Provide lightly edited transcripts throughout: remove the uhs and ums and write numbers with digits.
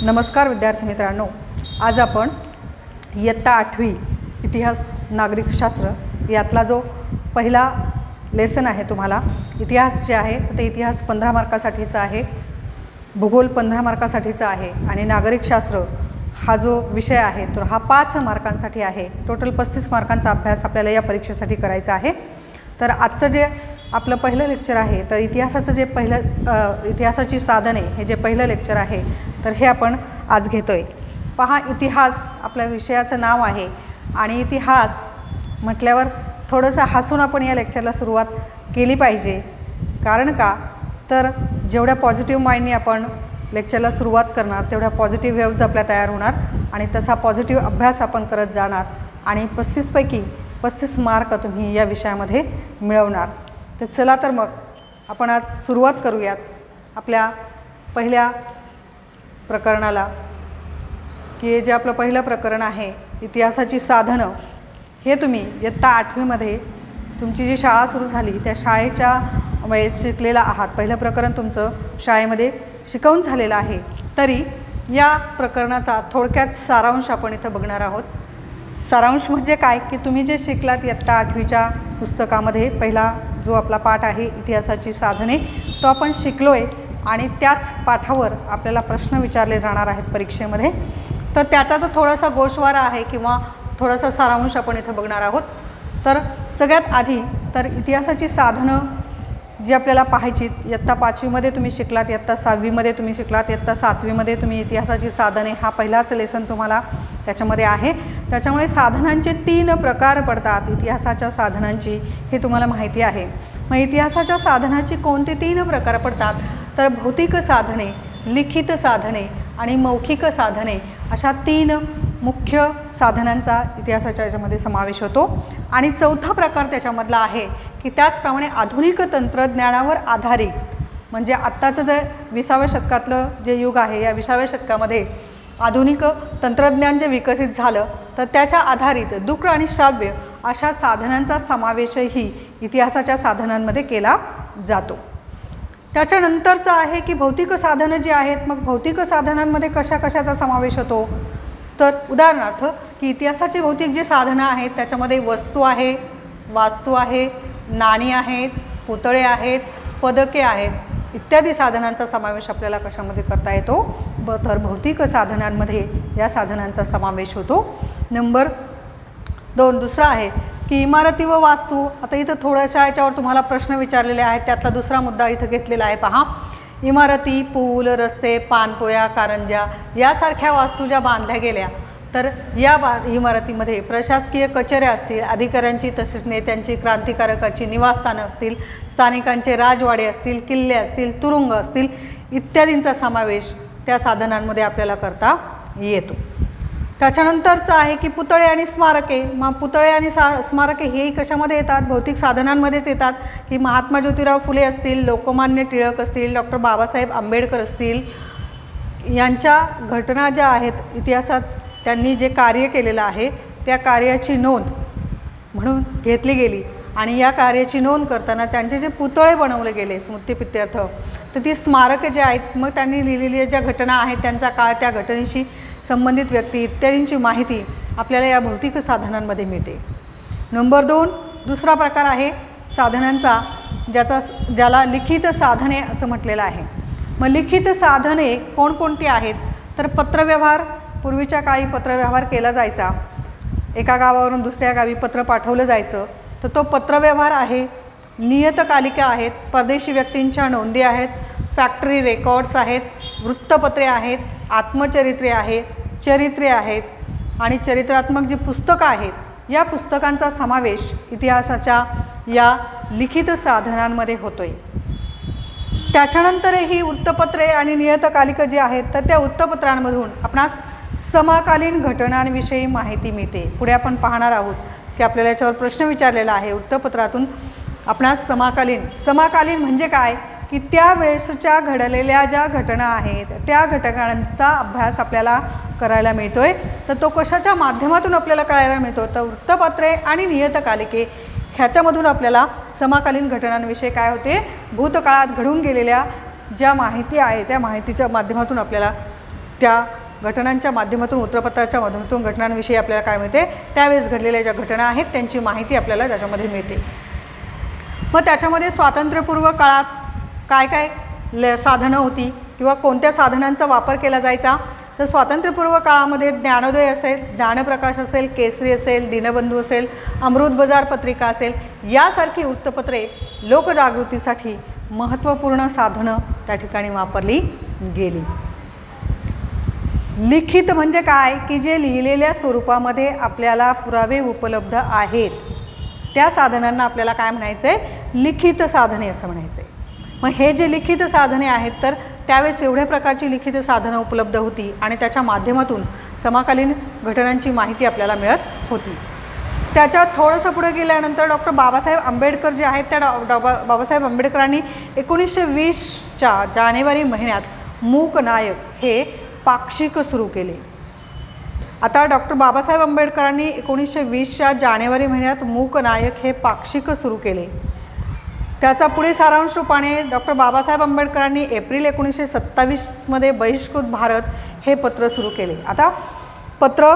नमस्कार विद्यार्थी मित्रांनो, आज आपण इयत्ता 8वी इतिहास नागरिकशास्त्र यातला जो पहिला लेसन आहे तुम्हाला इतिहास जे आहे ते इतिहास 15 मार्कासाठीचा आहे, भूगोल 15 मार्कासाठीचा आहे आणि नागरिकशास्त्र हा जो विषय आहे तो हा 5 मार्कांसाठी आहे। टोटल 35 मार्कांचा अभ्यास आपल्याला या परीक्षेसाठी करायचा आहे। तर आजचं जे आपलं पहिलं लेक्चर आहे तर इतिहासाचं जे इतिहासाची साधने हे जे पहिलं लेक्चर आहे तर हे आपण आज घेतोय। पहा, इतिहास आपल्या विषयाचं नाव आहे आणि इतिहास म्हटल्यावर थोडंसं हसून आपण या लेक्चरला सुरुवात केली पाहिजे। कारण का तर जेवढ्या पॉझिटिव्ह माइंडने आपण लेक्चरला सुरुवात करणार तेवढ्या पॉझिटिव्ह वेव्ज आपल्या तयार होणार आणि तसा पॉझिटिव्ह अभ्यास आपण करत जाणार आणि 35 पैकी 35 मार्क तुम्ही या विषयामध्ये मिळवणार। तर चला तर मग आपण आज सुरुवात करूयात आपल्या पहिल्या प्रकरणाला, की जे आपलं पहिलं प्रकरण आहे इतिहासाची साधनं। हे तुम्ही इयत्ता 8वीमध्ये तुमची जी शाळा सुरू झाली त्या शाळेच्या वेळेस शिकलेला आहात। पहिलं प्रकरण तुमचं शाळेमध्ये शिकवून झालेलं आहे, तरी या प्रकरणाचा थोडक्यात सारांश आपण इथं बघणार आहोत। सारांश म्हणजे काय की तुम्ही जे शिकलात इयत्ता 8वीच्या पुस्तकामध्ये पहिला जो आपला पाठ आहे इतिहासाची साधने तो आपण शिकलो आहे आणि त्याच पाठावर आपल्याला प्रश्न विचारले जाणार आहेत परीक्षेमध्ये। तर त्याचा तो थोडासा गोषवारा आहे किंवा थोडासा सारांश आपण इथं बघणार आहोत। तर सगळ्यात आधी तर इतिहासाची साधनं जी आपल्याला पाहायची, इयत्ता 5वीमध्ये तुम्ही शिकलात, इयत्ता 6वीमध्ये तुम्ही शिकलात, इयत्ता 7वीमध्ये तुम्ही इतिहासाची साधने हा पहिलाच लेसन तुम्हाला त्याच्यामध्ये आहे। त्याच्यामुळे साधनांचे 3 प्रकार पडतात इतिहासाच्या साधनांची, हे तुम्हाला माहिती आहे। मग इतिहासाच्या साधनाची कोणते 3 प्रकार पडतात तर भौतिक साधने, लिखित साधने आणि मौखिक साधने अशा 3 मुख्य साधनांचा इतिहासाच्या याच्यामध्ये समावेश होतो। आणि चौथा प्रकार त्याच्यामधला आहे की त्याचप्रमाणे आधुनिक तंत्रज्ञानावर आधारित, म्हणजे आत्ताचं जे 20व्या शतकातलं जे युग आहे या 20व्या शतकामध्ये आधुनिक तंत्रज्ञान जे विकसित झालं तर त्याच्या आधारित दृक आणि श्राव्य अशा साधनांचा समावेशही इतिहासाच्या साधनांमध्ये केला जातो। त्याच्यानंतरचं आहे की भौतिक साधनं जी आहेत, मग भौतिक साधनांमध्ये कशाचा समावेश होतो तर उदाहरणार्थ की इतिहासाचे भौतिक जे साधनं आहेत त्याच्यामध्ये वस्तू आहे, वास्तू आहे, नाणी आहेत, पुतळे आहेत, पदके आहेत इत्यादी साधनांचा समावेश आपल्याला कशामध्ये करता येतो तर भौतिक साधनांमध्ये या साधनांचा समावेश होतो। नंबर 2 दुसरा आहे की इमारती व वास्तू। आता इथं थोड्याशा याच्यावर तुम्हाला प्रश्न विचारलेले आहेत, त्यातला दुसरा मुद्दा इथं घेतलेला आहे। पहा, इमारती, पूल, रस्ते, पाणपोया, कारंजा यासारख्या वास्तू ज्या बांधल्या गेल्या तर या इमारतीमध्ये प्रशासकीय कचेऱ्या असतील, अधिकाऱ्यांची तसेच नेत्यांची, क्रांतिकारकाची निवासस्थानं असतील, स्थानिकांचे राजवाडे असतील, किल्ले असतील, तुरुंग असतील इत्यादींचा समावेश त्या साधनांमध्ये आपल्याला करता येतो। त्याच्यानंतरचं आहे की पुतळे आणि स्मारके। मग पुतळे आणि स्मारके हेही कशामध्ये येतात, भौतिक साधनांमध्येच येतात। की महात्मा ज्योतिराव फुले असतील, लोकमान्य टिळक असतील, डॉक्टर बाबासाहेब आंबेडकर असतील, यांच्या घटना ज्या आहेत इतिहासात त्यांनी जे कार्य केलेलं आहे त्या कार्याची नोंद म्हणून घेतली गेली आणि या कार्याची नोंद करताना त्यांचे जे पुतळे बनवले गेले स्मृतिप्रित्यर्थ, तर ती स्मारके जे आहेत मग त्यांनी लिहिलेल्या ज्या घटना आहेत त्यांचा काळ, त्या घटनेशी संबंधित व्यक्ती इत्यादींची माहिती आपल्याला या भौतिक साधनांमध्ये मिळते। नंबर 2 दुसरा प्रकार आहे साधनांचा ज्याला लिखित साधने असं म्हटलेलं आहे। मग लिखित साधने कोणकोणती आहेत तर पत्रव्यवहार। पूर्वीच्या काळी पत्रव्यवहार केला जायचा, एका गावावरून दुसऱ्या गावी पत्र पाठवलं जायचं तर तो पत्रव्यवहार आहे। नियतकालिका आहेत, परदेशी व्यक्तींच्या नोंदी आहेत, फॅक्टरी रेकॉर्ड्स आहेत, वृत्तपत्रे आहेत, आत्मचरित्रे आहेत, चरित्रे आहेत आणि चरित्रात्मक जी पुस्तकं आहेत या पुस्तकांचा समावेश इतिहासाच्या या लिखित साधनांमध्ये होतोय। त्याच्यानंतरही वृत्तपत्रे आणि नियतकालिका जी आहेत तर त्या वृत्तपत्रांमधून आपणास समकालीन घटनांविषयी माहिती मिळते। पुढे आपण पाहणार आहोत की आपल्याला याच्यावर प्रश्न विचारलेला आहे वृत्तपत्रातून आपणास समकालीन म्हणजे काय की त्यावेळेसच्या घडलेल्या ज्या घटना आहेत त्या घटनांचा अभ्यास आपल्याला करायला मिळतोय। तर तो कशाच्या माध्यमातून आपल्याला कळायला मिळतो तर वृत्तपत्रे आणि नियतकालिके ह्याच्यामधून आपल्याला समकालीन घटनांविषयी काय होते, भूतकाळात घडून गेलेल्या ज्या माहिती आहे त्या माहितीच्या माध्यमातून आपल्याला त्या घटनांच्या माध्यमातून, वृत्तपत्राच्या माध्यमातून घटनांविषयी आपल्याला काय मिळते, त्यावेळेस घडलेल्या ज्या घटना आहेत त्यांची माहिती आपल्याला त्याच्यामध्ये मिळते. मग त्याच्यामध्ये स्वातंत्र्यपूर्व काळात काय काय साधनं होती किंवा कोणत्या साधनांचा वापर केला जायचा, तर स्वातंत्र्यपूर्व काळामध्ये ज्ञानोदय असेल, ज्ञानप्रकाश असेल, केसरी असेल, दिनबंधू असेल, अमृत बाजार पत्रिका असेल, यासारखी वृत्तपत्रे लोकजागृतीसाठी महत्त्वपूर्ण साधनं त्या ठिकाणी वापरली गेली. लिखित म्हणजे काय, की जे लिहिलेल्या स्वरूपामध्ये आपल्याला पुरावे उपलब्ध आहेत त्या साधनांना आपल्याला काय म्हणायचं आहे, लिखित साधने असं म्हणायचं आहे. मग हे जे लिखित साधने आहेत तर त्यावेळेस एवढ्या प्रकारची लिखित साधनं उपलब्ध होती आणि त्याच्या माध्यमातून समकालीन घटनांची माहिती आपल्याला मिळत होती. त्याच्यात थोडंसं पुढे गेल्यानंतर डॉक्टर बाबासाहेब आंबेडकर जे आहेत त्या बाबासाहेब आंबेडकरांनी 1920च्या जानेवारी महिन्यात मूक नायक हे पाक्षिक सुरू केले. आता डॉक्टर बाबासाहेब आंबेडकरांनी 1920च्या जानेवारी महिन्यात मूक नायक हे पाक्षिक सुरू केले. त्याचा पुढे सारांश रूपाने डॉक्टर बाबासाहेब आंबेडकरांनी एप्रिल 1927मध्ये बहिष्कृत भारत हे पत्र सुरू केले. आता पत्र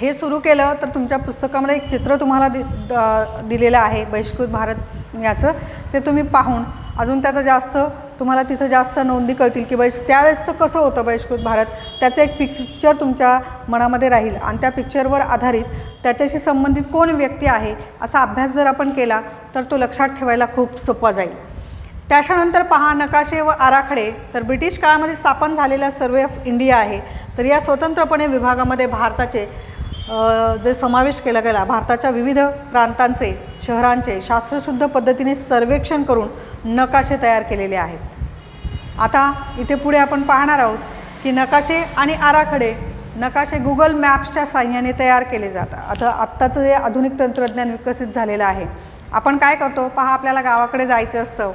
हे सुरू केलं तर तुमच्या पुस्तकामध्ये एक चित्र तुम्हाला दिलेलं आहे बहिष्कृत भारत याचं, ते तुम्ही पाहून अजून त्याचं जास्त तुम्हाला तिथं जास्त नोंदी कळतील की त्यावेळेसचं कसं होतं बहिष्कृत भारत, त्याचं एक पिक्चर तुमच्या मनामध्ये राहील आणि त्या पिक्चरवर आधारित त्याच्याशी संबंधित कोण व्यक्ती आहे असा अभ्यास जर आपण केला तर तो लक्षात ठेवायला खूप सोपा जाईल. त्याच्यानंतर पहा नकाशे व आराखडे, तर ब्रिटिश काळामध्ये स्थापन झालेला सर्वे ऑफ इंडिया आहे, तर या स्वतंत्रपणे विभागामध्ये भारताचे जे समावेश केला गेला, भारताच्या विविध प्रांतांचे, शहरांचे शास्त्रशुद्ध पद्धतीने सर्वेक्षण करून नकाशे तयार केलेले आहेत. आता इथे पुढे आपण पाहणार आहोत की नकाशे आणि आराखडे, नकाशे गुगल मॅप्सच्या साहाय्याने तयार केले जातात. आता आत्ताचं जे आधुनिक तंत्रज्ञान विकसित झालेलं आहे, आपण काय करतो पहा, आपल्याला गावाकडे जायचं असतं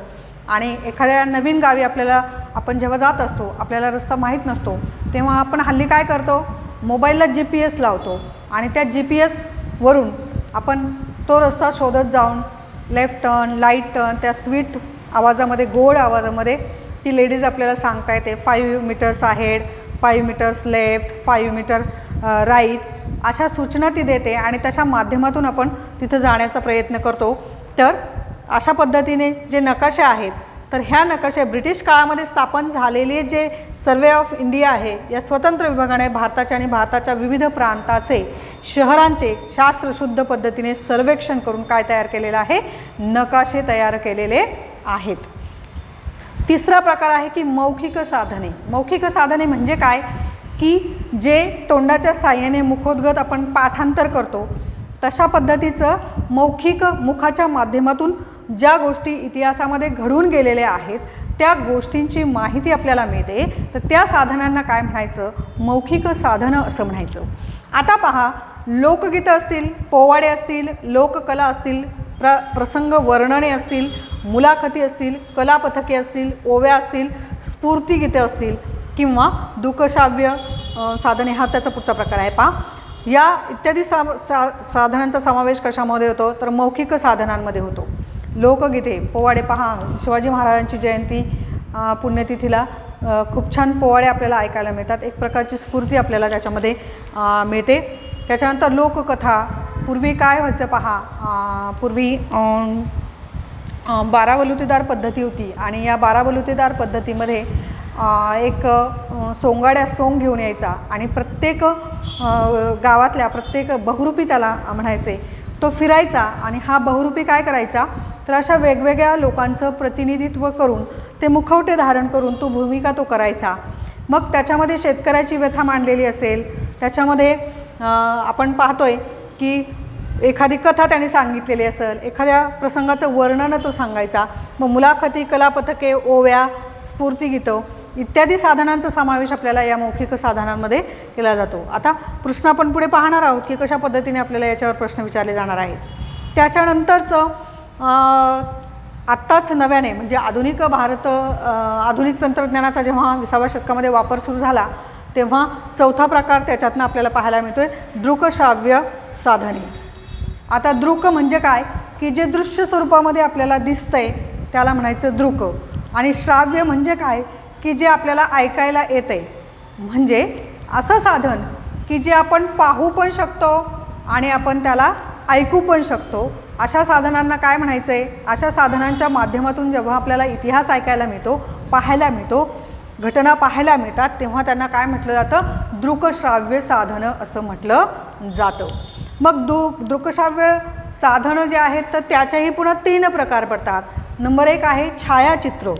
आणि एखाद्या नवीन गावी आपण जेव्हा जात असतो आपल्याला रस्ता माहीत नसतो, तेव्हा आपण हल्ली काय करतो, मोबाईलला GPS लावतो आणि त्या GPS वरून आपण तो रस्ता शोधत जाऊन लेफ्ट टर्न, लाईट टर्न, त्या स्वीट आवाजामध्ये, गोड आवाजामध्ये ती लेडीज आपल्याला सांगता येते 5 metres ahead, 5 metres left, 5 metre right, अशा सूचना ती देते आणि तशा माध्यमातून आपण तिथं जाण्याचा प्रयत्न करतो. तर अशा पद्धतीने जे नकाशे आहेत, तर ह्या नकाशे ब्रिटिश काळामध्ये स्थापन झालेले जे सर्वे ऑफ इंडिया आहे, या स्वतंत्र विभागाने भारताच्या आणि भारताच्या विविध प्रांताचे, शहरांचे शास्त्रशुद्ध पद्धतीने सर्वेक्षण करून काय तयार केलेलं आहे, नकाशे तयार केलेले आहेत. तिसरा प्रकार आहे की मौखिक साधने. मौखिक साधने म्हणजे काय, की जे तोंडाच्या साहाय्याने मुखोद्गत आपण पाठांतर करतो तशा पद्धतीचं मौखिक, मुखाच्या माध्यमातून ज्या गोष्टी इतिहासामध्ये घडून गेलेल्या आहेत त्या गोष्टींची माहिती आपल्याला मिळते, तर त्या साधनांना काय म्हणायचं, मौखिक साधनं असं म्हणायचं. आता पहा, लोकगीतं असतील, पोवाडे असतील, लोककला असतील, प्रसंग वर्णने असतील, मुलाखती असतील, कलापथके असतील, ओव्या असतील, स्फूर्तिगीते असतील किंवा दुःखश्राव्य साधने, हा त्याचा पुढचा प्रकार आहे. पहा, या इत्यादी साधनांचा समावेश कशामध्ये होतो, तर मौखिक साधनांमध्ये होतो. लोकगीते, पोवाडे, पहा शिवाजी महाराजांची जयंती पुण्यतिथीला खूप छान पोवाडे आपल्याला ऐकायला मिळतात, एक प्रकारची स्फूर्ती आपल्याला त्याच्यामध्ये मिळते. त्याच्यानंतर लोककथा, पूर्वी काय व्हायचं पहा, पूर्वी 12 वलुतेदार पद्धती होती आणि या 12 वलुतेदार पद्धतीमध्ये एक सोंगाड्या सोंग घेऊन यायचा आणि प्रत्येक गावातल्या प्रत्येक बहुरूपी त्याला म्हणायचे, तो फिरायचा आणि हा बहुरूपी काय करायचा, तर अशा वेगवेगळ्या लोकांचं प्रतिनिधित्व करून ते मुखवटे धारण करून तो भूमिका तो करायचा. मग त्याच्यामध्ये शेतकऱ्याची व्यथा मांडलेली असेल, त्याच्यामध्ये आपण पाहतोय की एखादी कथा त्याने सांगितलेली असेल, एखाद्या प्रसंगाचं वर्णन तो सांगायचा. मग मुलाखती, कलापथके, ओव्या, स्फूर्तिगीतं इत्यादी साधनांचा समावेश आपल्याला या मौखिक साधनांमध्ये केला जातो. आता प्रश्न आपण पुढे पाहणार आहोत की कशा पद्धतीने आपल्याला याच्यावर प्रश्न विचारले जाणार आहेत. त्याच्यानंतरचं आत्ताच नव्याने म्हणजे आधुनिक तंत्रज्ञानाचा जेव्हा 20व्या शतकामध्ये वापर सुरू झाला तेव्हा चौथा प्रकार त्याच्यातनं आपल्याला पाहायला मिळतोय, दृकश्राव्य साधने. आता दृक म्हणजे काय, की जे दृश्य स्वरूपामध्ये आपल्याला दिसतंय त्याला म्हणायचं दृक, आणि श्राव्य म्हणजे काय, की जे आपल्याला ऐकायला येतंय म्हणजे असं साधन की जे आपण पाहू पण शकतो आणि आपण त्याला ऐकू पण शकतो, अशा साधनांना काय म्हणायचं आहे? अशा साधनांच्या माध्यमातून जेव्हा आपल्याला इतिहास ऐकायला मिळतो, पाहायला मिळतो, घटना पाहायला मिळतात, तेव्हा त्यांना काय म्हटलं जातं? दृकश्राव्य साधनं असं म्हटलं जातं. मग दृकश्राव्य साधनं जे आहेत तर त्याच्याही पुन्हा 3 प्रकार पडतात. नंबर 1 आहे छायाचित्र.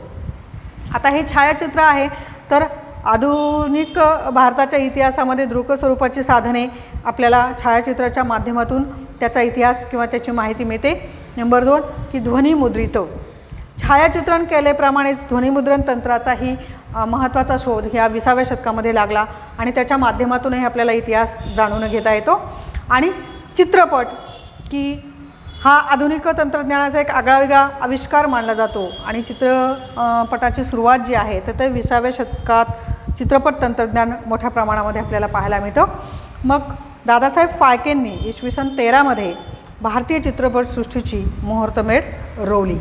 आता हे छायाचित्र आहे तर आधुनिक भारताच्या इतिहासामध्ये दृक स्वरूपाची साधने आपल्याला छायाचित्राच्या माध्यमातून त्याचा इतिहास किंवा त्याची माहिती मिळते. नंबर 2 की ध्वनिमुद्रित. छायाचित्रण केल्याप्रमाणेच ध्वनिमुद्रण तंत्राचाही महत्त्वाचा शोध ह्या 20व्या शतकामध्ये लागला आणि त्याच्या माध्यमातूनही आपल्याला इतिहास जाणून घेता येतो. आणि चित्रपट की हा आधुनिक तंत्रज्ञानाचा एक आगळावेगळा आविष्कार मानला जातो आणि चित्रपटाची सुरुवात जी आहे तर ते 20व्या शतकात चित्रपट तंत्रज्ञान मोठ्या प्रमाणामध्ये आपल्याला पाहायला मिळतं. मग दादासाहेब फाळकेंनी इसवी सन 13मध्ये भारतीय चित्रपटसृष्टीची मुहूर्तमेढ रोवली.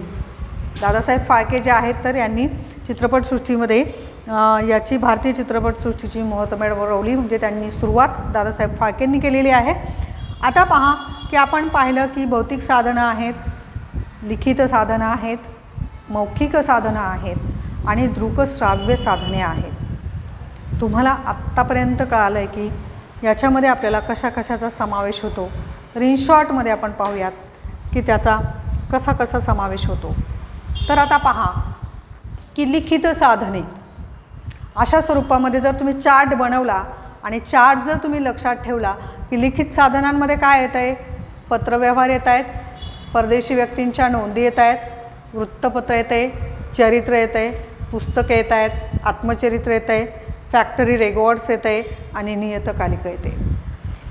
दादासाहेब फाळके जे आहेत तर यांनी चित्रपटसृष्टीमध्ये याची भारतीय चित्रपटसृष्टीची मुहूर्तमेढ रोवली, म्हणजे त्यांनी सुरुवात दादासाहेब फाळकेंनी केलेली आहे. आता पहा की आपण पाहिलं की भौतिक साधनं आहेत, लिखित साधनं आहेत, मौखिक साधनं आहेत आणि दृकश्राव्य साधने आहेत. तुम्हाला आत्तापर्यंत कळालं आहे की याच्यामध्ये आपल्याला कशाचा समावेश होतो. तर इन शॉर्टमध्ये आपण पाहूयात की त्याचा कसा समावेश होतो. तर आता पहा की लिखित साधने अशा स्वरूपामध्ये जर तुम्ही चार्ट बनवला आणि चार्ट जर तुम्ही लक्षात ठेवला की लिखित साधनांमध्ये काय येत आहे? पत्रव्यवहार येत आहेत, परदेशी व्यक्तींच्या नोंदी येत आहेत, वृत्तपत्र येत आहे, चरित्र येत आहे, पुस्तकं येत आहेत, आत्मचरित्र येत आहे, फॅक्टरी रेकॉर्ड्स येत आहे आणि नियतकालिकं येते.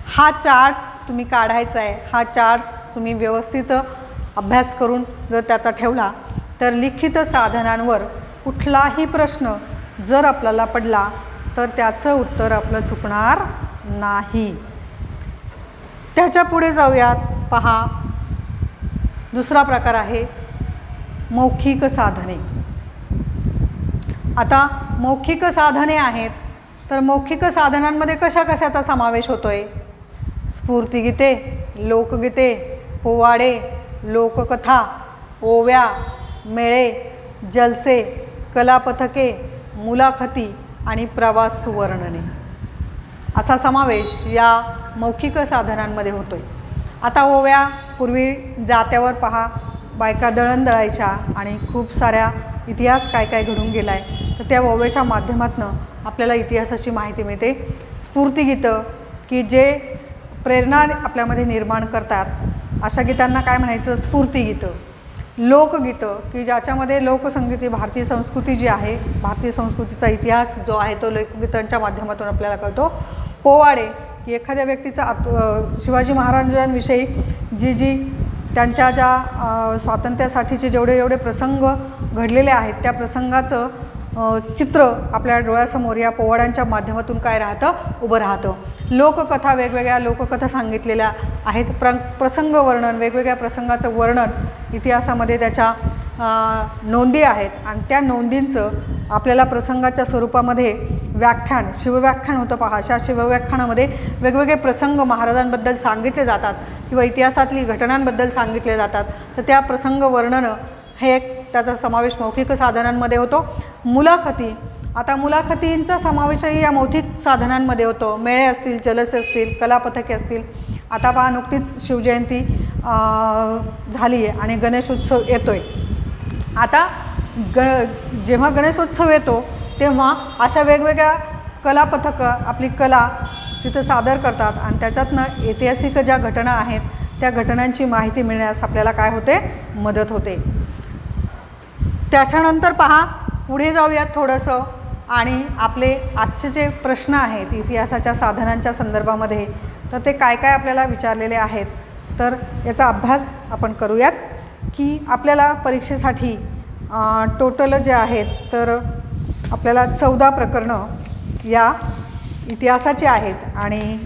हा चार्ट्स तुम्ही काढायचा आहे. हा चार्ट्स तुम्ही व्यवस्थित अभ्यास करून जर त्याचा ठेवला तर लिखित साधनांवर कुठलाही प्रश्न जर आपल्याला पडला तर त्याचं उत्तर आपलं चुकणार नाही. त्याच्या पुढे जाऊयात. पहा, दुसरा प्रकार आहे मौखिक साधने. आता मौखिक साधने आहेत तर मौखिक साधनांमध्ये कशाचा समावेश होतो आहे? स्फूर्तिगीते, लोकगीते, पोवाडे, लोककथा, ओव्या, मेळे, जलसे, कलापथके, मुलाखती आणि प्रवास वर्णने असा समावेश या मौखिक साधनांमध्ये होतो आहे. आता ओव्या पूर्वी जात्यावर पहा बायका दळण दळायच्या आणि खूप साऱ्या इतिहास काय घडून गेला आहे तर त्या ओव्याच्या माध्यमातून आपल्याला इतिहासाची माहिती मिळते. स्फूर्तिगीतं की जे प्रेरणा आपल्यामध्ये निर्माण करतात अशा गीतांना काय म्हणायचं? स्फूर्तिगीतं. लोकगीतं की ज्याच्यामध्ये लोकसंगीत, भारतीय संस्कृती जी आहे, भारतीय संस्कृतीचा इतिहास जो आहे तो लोकगीतांच्या माध्यमातून आपल्याला कळतो. पोवाडे की एखाद्या व्यक्तीचा शिवाजी महाराजांविषयी जी त्यांच्या ज्या स्वातंत्र्यासाठीचे जेवढे प्रसंग घडलेले आहेत त्या प्रसंगाचं चित्र आपल्या डोळ्यासमोर या पोवाड्यांच्या माध्यमातून काय राहतं? उभं राहतं. लोककथा, वेगवेगळ्या लोककथा सांगितलेल्या आहेत. प्रसंग वर्णन, वेगवेगळ्या प्रसंगाचं वर्णन इतिहासामध्ये त्याच्या नोंदी आहेत आणि त्या नोंदींचं आपल्याला प्रसंगाच्या स्वरूपामध्ये व्याख्यान, शिवव्याख्यान होतं. पहा, अशा शिवव्याख्यानामध्ये वेगवेगळे प्रसंग महाराजांबद्दल सांगितले जातात किंवा इतिहासातली घटनांबद्दल सांगितले जातात. तर त्या प्रसंग वर्णनं हे एक त्याचा समावेश मौखिक साधनांमध्ये होतो. मुलाखती, आता मुलाखतींचा समावेशही या मौखिक साधनांमध्ये होतो. मेळे असतील, जलसे असतील, कलापथके असतील. आता पहा, नुकतीच शिवजयंती झाली आहे आणि गणेशोत्सव येतो आहे. आता जेव्हा गणेशोत्सव येतो तेव्हा अशा वेगवेगळ्या कलापथकं आपली कला तिथं सादर करतात आणि त्याच्यातनं ऐतिहासिक ज्या घटना आहेत त्या घटनांची माहिती मिळण्यास आपल्याला काय होते? मदत होते. त्याच्यानंतर पहा, पुढे जाऊयात थोडंसं आणि आपले आजचे जे प्रश्न आहेत इतिहासाच्या साधनांच्या संदर्भामध्ये तर ते काय आपल्याला विचारलेले आहेत तर याचा अभ्यास आपण करूयात. की आपल्याला परीक्षेसाठी टोटल जे आहेत तर आपल्याला 14 प्रकरणं या इतिहासाची आहेत आणि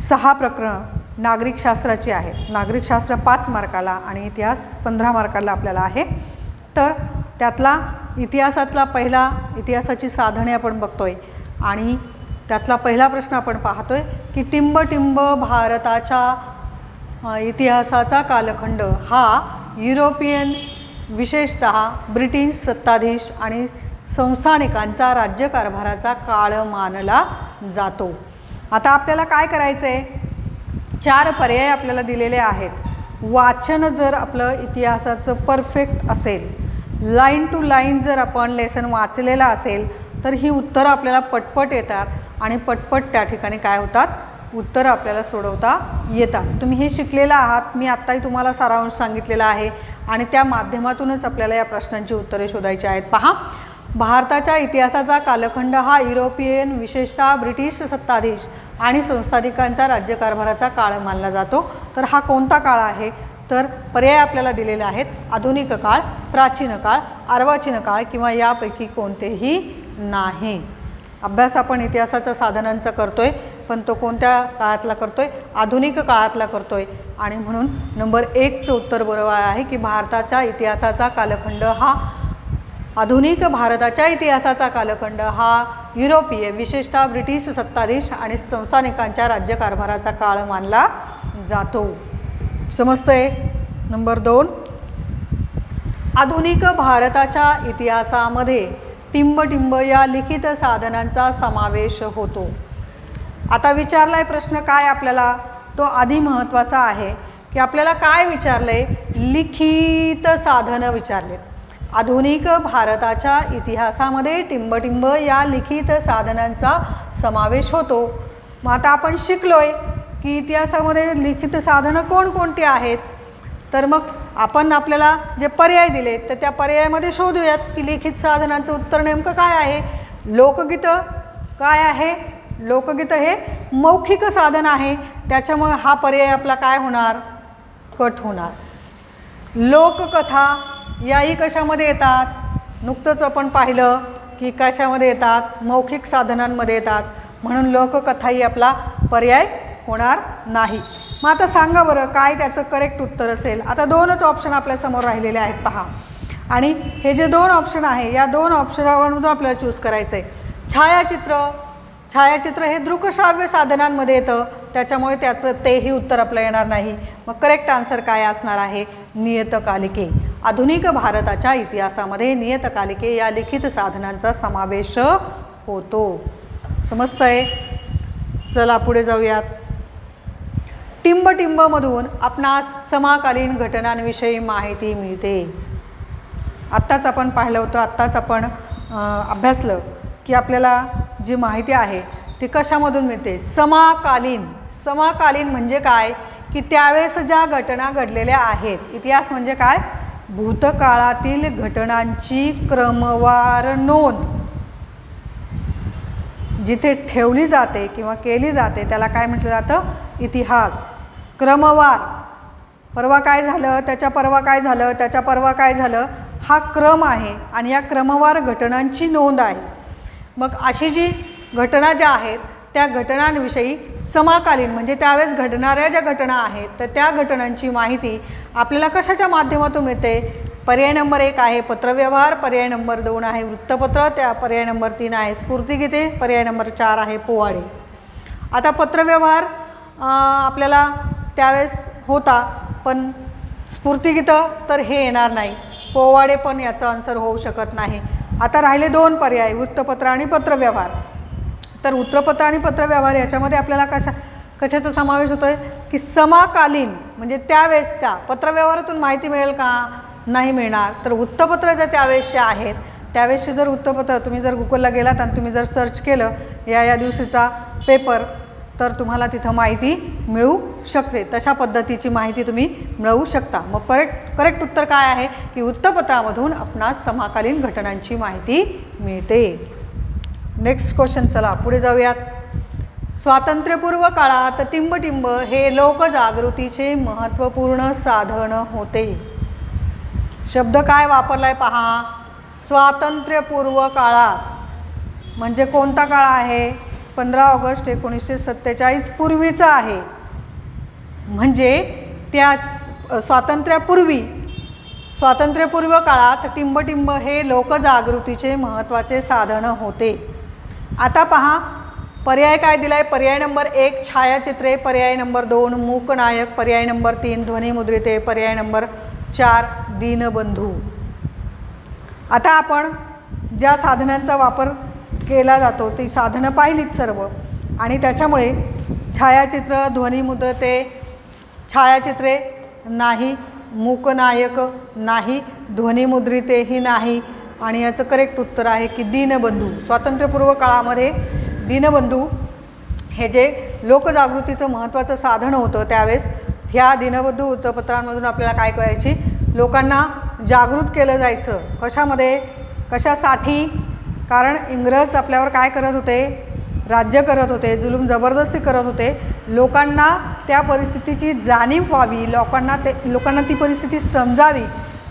6 प्रकरणं नागरिकशास्त्राची आहेत. नागरिकशास्त्र 5 मार्काला आणि इतिहास 15 मार्काला आपल्याला आहे. तर त्यातला इतिहासातला पहिला इतिहासाची साधने आपण बघतोय आणि त्यातला पहिला प्रश्न आपण पाहतोय की टिंबटिंब भारताच्या इतिहासाचा कालखंड हा युरोपियन विशेषतः ब्रिटिश सत्ताधीश आणि संस्थानिकांचा राज्यकारभाराचा काळ मानला जातो। आता आपल्याला काय करायचं आहे, 4 पर्याय आपल्याला दिलेले आहेत। वाचन जर आपलं इतिहासाचं परफेक्ट असेल, लाईन टू लाईन जर आपण लेसन वाचलेला असेल तर ही उत्तरं आपल्याला पटपट येतात आणि पटपट त्या ठिकाणी काय होतात, उत्तरं आपल्याला सोडवता येतात। तुम्ही हे शिकलेलं आहात, मी आत्ताही तुम्हाला सारांश सांगितलेला आहे आणि त्या माध्यमातूनच आपल्याला या प्रश्नांची उत्तरे शोधायची आहेत। पहा, भारताच्या इतिहासाचा कालखंड हा युरोपियन विशेषतः ब्रिटिश सत्ताधीश आणि संस्थानिकांचा राज्यकारभाराचा काळ मानला जातो। तर हा कोणता काळ आहे, तर पर्याय आपल्याला दिलेले आहेत, आधुनिक काळ, प्राचीन काळ, अर्वाचीन काळ किंवा यापैकी कोणतेही नाही। अभ्यास आपण इतिहासाच्या साधनांचा करतोय, पण तो कोणत्या काळातला करतोय, आधुनिक काळातला करतोय आणि म्हणून नंबर 1चं उत्तर बरोबर आहे की भारताच्या इतिहासाचा कालखंड हा आधुनिक भारताच्या इतिहासाचा कालखंड हा युरोपीय विशेषतः ब्रिटिश सत्ताधीश आणि संस्थानिकांच्या राज्यकारभाराचा काळ मानला जातो। समजतंय? नंबर 2, आधुनिक भारताच्या इतिहासामध्ये टिंबटिंब या लिखित साधनांचा समावेश होतो। आता विचारलाय प्रश्न काय आपल्याला, तो आधी महत्त्वाचा आहे की आपल्याला काय विचारलंय, लिखित साधनं विचारलेत। आधुनिक भारताच्या इतिहासामध्ये टिंबटिंब या लिखित साधनांचा समावेश होतो। मग आता आपण शिकलोय की इतिहासामध्ये लिखित साधनं कोणकोणती आहेत, तर मग आपण आपल्याला जे पर्याय दिले तर त्या पर्यायामध्ये शोधूयात की लिखित साधनांचं उत्तर नेमकं काय आहे। लोकगीतं काय आहे, लोकगीतं हे मौखिक साधन आहे, त्याच्यामुळे हा पर्याय आपला काय होणार, कट होणार। लोककथा याही कशामध्ये येतात, नुकतंच आपण पाहिलं की कशामध्ये येतात, मौखिक साधनांमध्ये येतात, म्हणून लोककथाही आपला पर्याय होणार नाही। मग आता सांगा बरं काय त्याचं करेक्ट उत्तर असेल। आता 2च ऑप्शन आपल्यासमोर राहिलेले आहेत पहा, आणि हे जे 2 ऑप्शन आहे या 2 ऑप्शनावरून आपल्याला चूज करायचं आहे। छायाचित्र हे दृकश्राव्य साधनांमध्ये येतं, त्याच्यामुळे त्याचं तेही उत्तर आपलं येणार नाही। मग करेक्ट आन्सर काय असणार आहे, नियतकालिके। आधुनिक भारताच्या इतिहासामध्ये नियतकालिके या लिखित साधनांचा समावेश होतो। समजतंय? चला पुढे जाऊयात। टिंबटिंबमधून आपणास समकालीन घटनांविषयी माहिती मिळते। आत्ताच आपण पाहिलं होतं, आत्ताच आपण अभ्यासलं की आपल्याला जी माहिती आहे ती कशामधून मिळते, समकालीन। समकालीन म्हणजे काय की त्यावेळेस ज्या घटना घडलेल्या आहेत, इतिहास म्हणजे काय, भूतकाळातील घटनांची क्रमवार नोंद जिथे ठेवली जाते किंवा केली जाते त्याला काय म्हटलं जातं, इतिहास। क्रमवार, परवा काय झालं, त्याच्या परवा काय झालं, त्याच्या परवा काय झालं, हा क्रम आहे आणि या क्रमवार घटनांची नोंद आहे। मग अशी जी घटना ज्या आहेत त्या घटनांविषयी समकालीन म्हणजे त्यावेळेस घडणाऱ्या ज्या घटना आहेत तर त्या घटनांची माहिती आपल्याला कशाच्या माध्यमातून मिळते। पर्याय नंबर 1 आहे पत्रव्यवहार, पर्याय नंबर 2 आहे वृत्तपत्र, त्या पर्याय नंबर 3 आहे स्फूर्तिगीते, पर्याय नंबर 4 आहे पोवाडे। आता पत्रव्यवहार आपल्याला त्यावेळेस होता, पण स्फूर्तिगीतं तर हे येणार नाही, पोवाडे पण याचा आन्सर होऊ शकत नाही। आता राहिले 2 पर्याय, वृत्तपत्र आणि पत्रव्यवहार। तर वृत्तपत्र आणि पत्रव्यवहार याच्यामध्ये आपल्याला कशाचा समावेश होतो आहे की समकालीन म्हणजे त्यावेळेसच्या। पत्रव्यवहारातून माहिती मिळेल का, नाही मिळणार। तर वृत्तपत्र जर त्यावेळेसचे आहेत, त्यावेळेसचे जर वृत्तपत्र तुम्ही जर गुगलला गेलात आणि तुम्ही जर सर्च केलं या दिवशीचा पेपर तर तुम्हाला तिथं माहिती मिळू शकते, तशा पद्धतीची माहिती तुम्ही मिळवू शकता। मग करेक्ट उत्तर काय आहे की वृत्तपत्रामधून आपणास समकालीन घटनांची माहिती मिळते। नेक्स्ट क्वेश्चन, चला पुढे जाऊयात। स्वातंत्र्यपूर्व काळात टिंबटिंब हे लोकजागृतीचे महत्त्वपूर्ण साधन होते। शब्द काय वापरलाय पहा, स्वातंत्र्यपूर्व काळात म्हणजे कोणता काळ आहे, 15 ऑगस्ट 1947 पूर्वीचा आहे। म्हणजे त्या स्वातंत्र्यापूर्वी स्वातंत्र्यपूर्व काळात टिंबटिंब हे लोकजागृतीचे महत्त्वाचे साधन होते. आता पहा पर्याय काय दिलाय. पर्याय नंबर 1 छायाचित्रे, पर्याय नंबर 2 मूकनायक, पर्याय नंबर 3 ध्वनिमुद्रिते, पर्याय नंबर 4 दीनबंधू. आता आपण ज्या साधनांचा वापर केला जातो ती साधनं पाहिलीत सर्व, आणि त्याच्यामुळे छायाचित्र, ध्वनिमुद्रिते, छायाचित्रे नाही, मूकनायक नाही, ध्वनिमुद्रितेही नाही, आणि याचं करेक्ट उत्तर आहे की दीनबंधू. स्वातंत्र्यपूर्व काळामध्ये दीनबंधू हे जे लोकजागृतीचं महत्त्वाचं साधन होतं त्यावेळेस ह्या दीनबंधू वृत्तपत्रांमधून आपल्याला काय कळायची, लोकांना जागृत केलं जायचं. कशामध्ये, कशासाठी, कारण इंग्रज आपल्यावर काय करत होते, राज्य करत होते, जुलूम जबरदस्ती करत होते. लोकांना त्या परिस्थितीची जाणीव व्हावी, लोकांना ती परिस्थिती समजावी,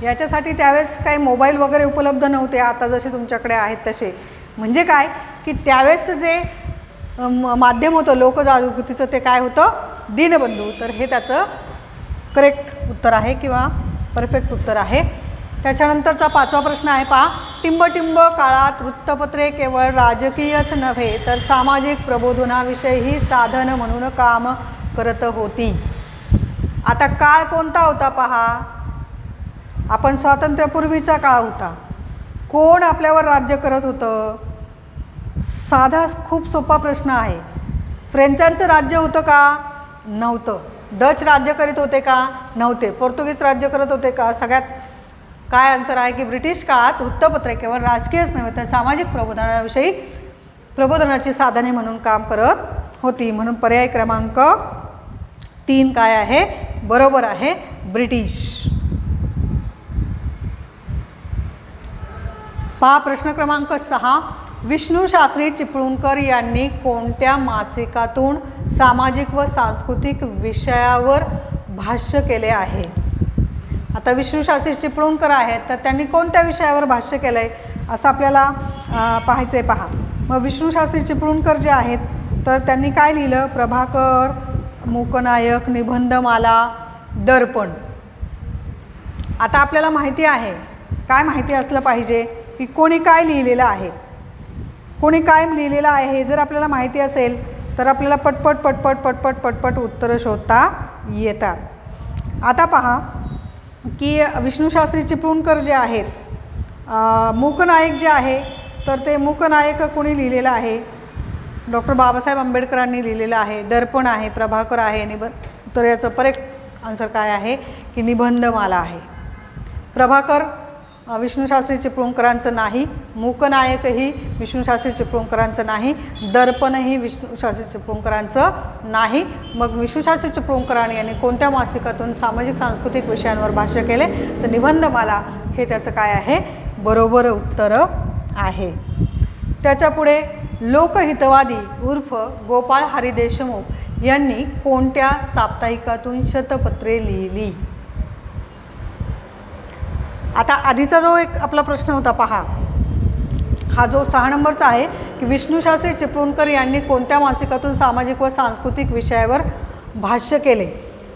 याच्यासाठी त्यावेळेस काही मोबाईल वगैरे उपलब्ध नव्हते आता जसे तुमच्याकडे आहेत तसे. म्हणजे काय की त्यावेळेस जे माध्यम होतं लोकजागृतीचं ते काय होतं, दीनबंधू. तर हे त्याचं करेक्ट उत्तर आहे किंवा परफेक्ट उत्तर आहे. त्याच्यानंतरचा 5वा प्रश्न आहे पहा. टिंबटिंब काळात वृत्तपत्रे केवळ राजकीयच नव्हे तर सामाजिक प्रबोधनाविषयीही साधन म्हणून काम करत होती. आता काळ कोणता होता पहा. आपण स्वातंत्र्यापूर्वीचा काळ होता. कोण आपल्यावर राज्य करत होतं. साधा खूप सोपा प्रश्न आहे. फ्रेंचांचं राज्य होतं का, नव्हतं. डच राज्य करीत होते का, नव्हते. पोर्तुगीज राज्य करत होते का. सगळ्यात काय आन्सर आहे की ब्रिटिश काळात वृत्तपत्रे केवळ राजकीयच नव्हे तर सामाजिक प्रबोधनाविषयी प्रबोधनाची साधने म्हणून काम करत होती. म्हणून पर्याय क्रमांक 3 काय आहे, बरोबर आहे, ब्रिटिश. पहा प्रश्न क्रमांक 6. विष्णू शास्त्री चिपळूणकर यांनी कोणत्या मासिकातून सामाजिक व सांस्कृतिक विषयावर भाष्य केले आहे. आता विष्णू शास्त्री चिपळूणकर आहेत तर त्यांनी कोणत्या विषयावर भाष्य केलं आहे असं आपल्याला पाहायचं आहे. पहा मग विष्णू शास्त्री चिपळूणकर जे आहेत तर त्यांनी काय लिहिलं, प्रभाकर, मूकनायक, निबंधमाला, दर्पण. आता आपल्याला माहिती आहे, काय माहिती असलं पाहिजे की कोणी काय लिहिलेलं आहे, कोणी काय लिहिलेलं आहे हे जर आपल्याला माहिती असेल तर आपल्याला पटपट पटपट पटपट पटपट उत्तरं शोधता येतात. आता पहा की विष्णू शास्त्री चिपळूणकर जे आहेत, मूकनायक जे आहे तर ते मूकनायक कोणी लिहिलेलं आहे, डॉक्टर बाबासाहेब आंबेडकरांनी लिहिलेलं आहे. दर्पण आहे, प्रभाकर आहे, तर याचं करेक्ट आन्सर काय आहे की निबंधमाला आहे. प्रभाकर विष्णू शास्त्री चिपळूणकरांचं नाही, मूकनायकही विष्णू शास्त्री चिपळूणकरांचं नाही, दर्पणही विष्णू शास्त्री चिपळूणकरांचं नाही. मग विष्णू शास्त्री चिपळूणकरांनी यांनी कोणत्या मासिकातून सामाजिक सांस्कृतिक विषयांवर भाष्य केले तर निबंधमाला हे त्याचं काय आहे, बरोबर उत्तर आहे. त्याच्यापुढे लोकहितवादी उर्फ गोपाळ हरी देशमुख यांनी कोणत्या साप्ताहिकातून शतपत्रे लिहिली. आता आधीचा जो एक आपला प्रश्न होता पहा, हा जो 6 नंबरचा आहे की विष्णू शास्त्री चिपळूणकर यांनी कोणत्या मासिकातून सामाजिक व सांस्कृतिक विषयावर भाष्य केले.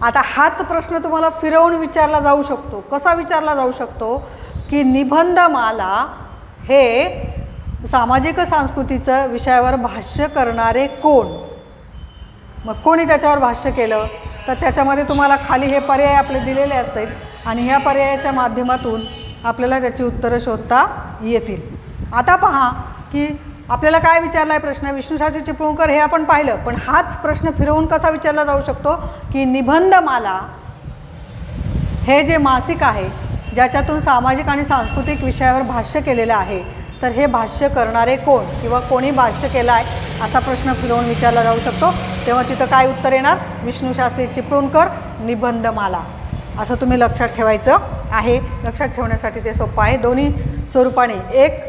आता हाच प्रश्न तुम्हाला फिरवून विचारला जाऊ शकतो. कसा विचारला जाऊ शकतो की निबंधमाला हे सामाजिक सांस्कृतीचं विषयावर भाष्य करणारे कोण. मग कोणी त्याच्यावर भाष्य केलं तर त्याच्यामध्ये तुम्हाला खाली हे पर्याय आपले दिलेले असतील आणि ह्या पर्यायाच्या माध्यमातून आपल्याला त्याची उत्तरं शोधता येतील. आता पहा की आपल्याला काय विचारला आहे प्रश्न, विष्णू शास्त्री चिपळूणकर हे आपण पाहिलं, पण हाच प्रश्न फिरवून कसा विचारला जाऊ शकतो की निबंधमाला हे जे मासिक आहे ज्याच्यातून सामाजिक आणि सांस्कृतिक विषयावर भाष्य केलेलं आहे तर हे भाष्य करणारे कोण किंवा कोणी भाष्य केलं आहे असा प्रश्न फिरवून विचारला जाऊ शकतो. तेव्हा तिथं काय उत्तर येणार, विष्णू शास्त्री चिपळूणकर निबंधमाला असं तुम्ही लक्षात ठेवायचं आहे. लक्षात ठेवण्यासाठी ते सोपं आहे. दोन्ही स्वरूपाने एक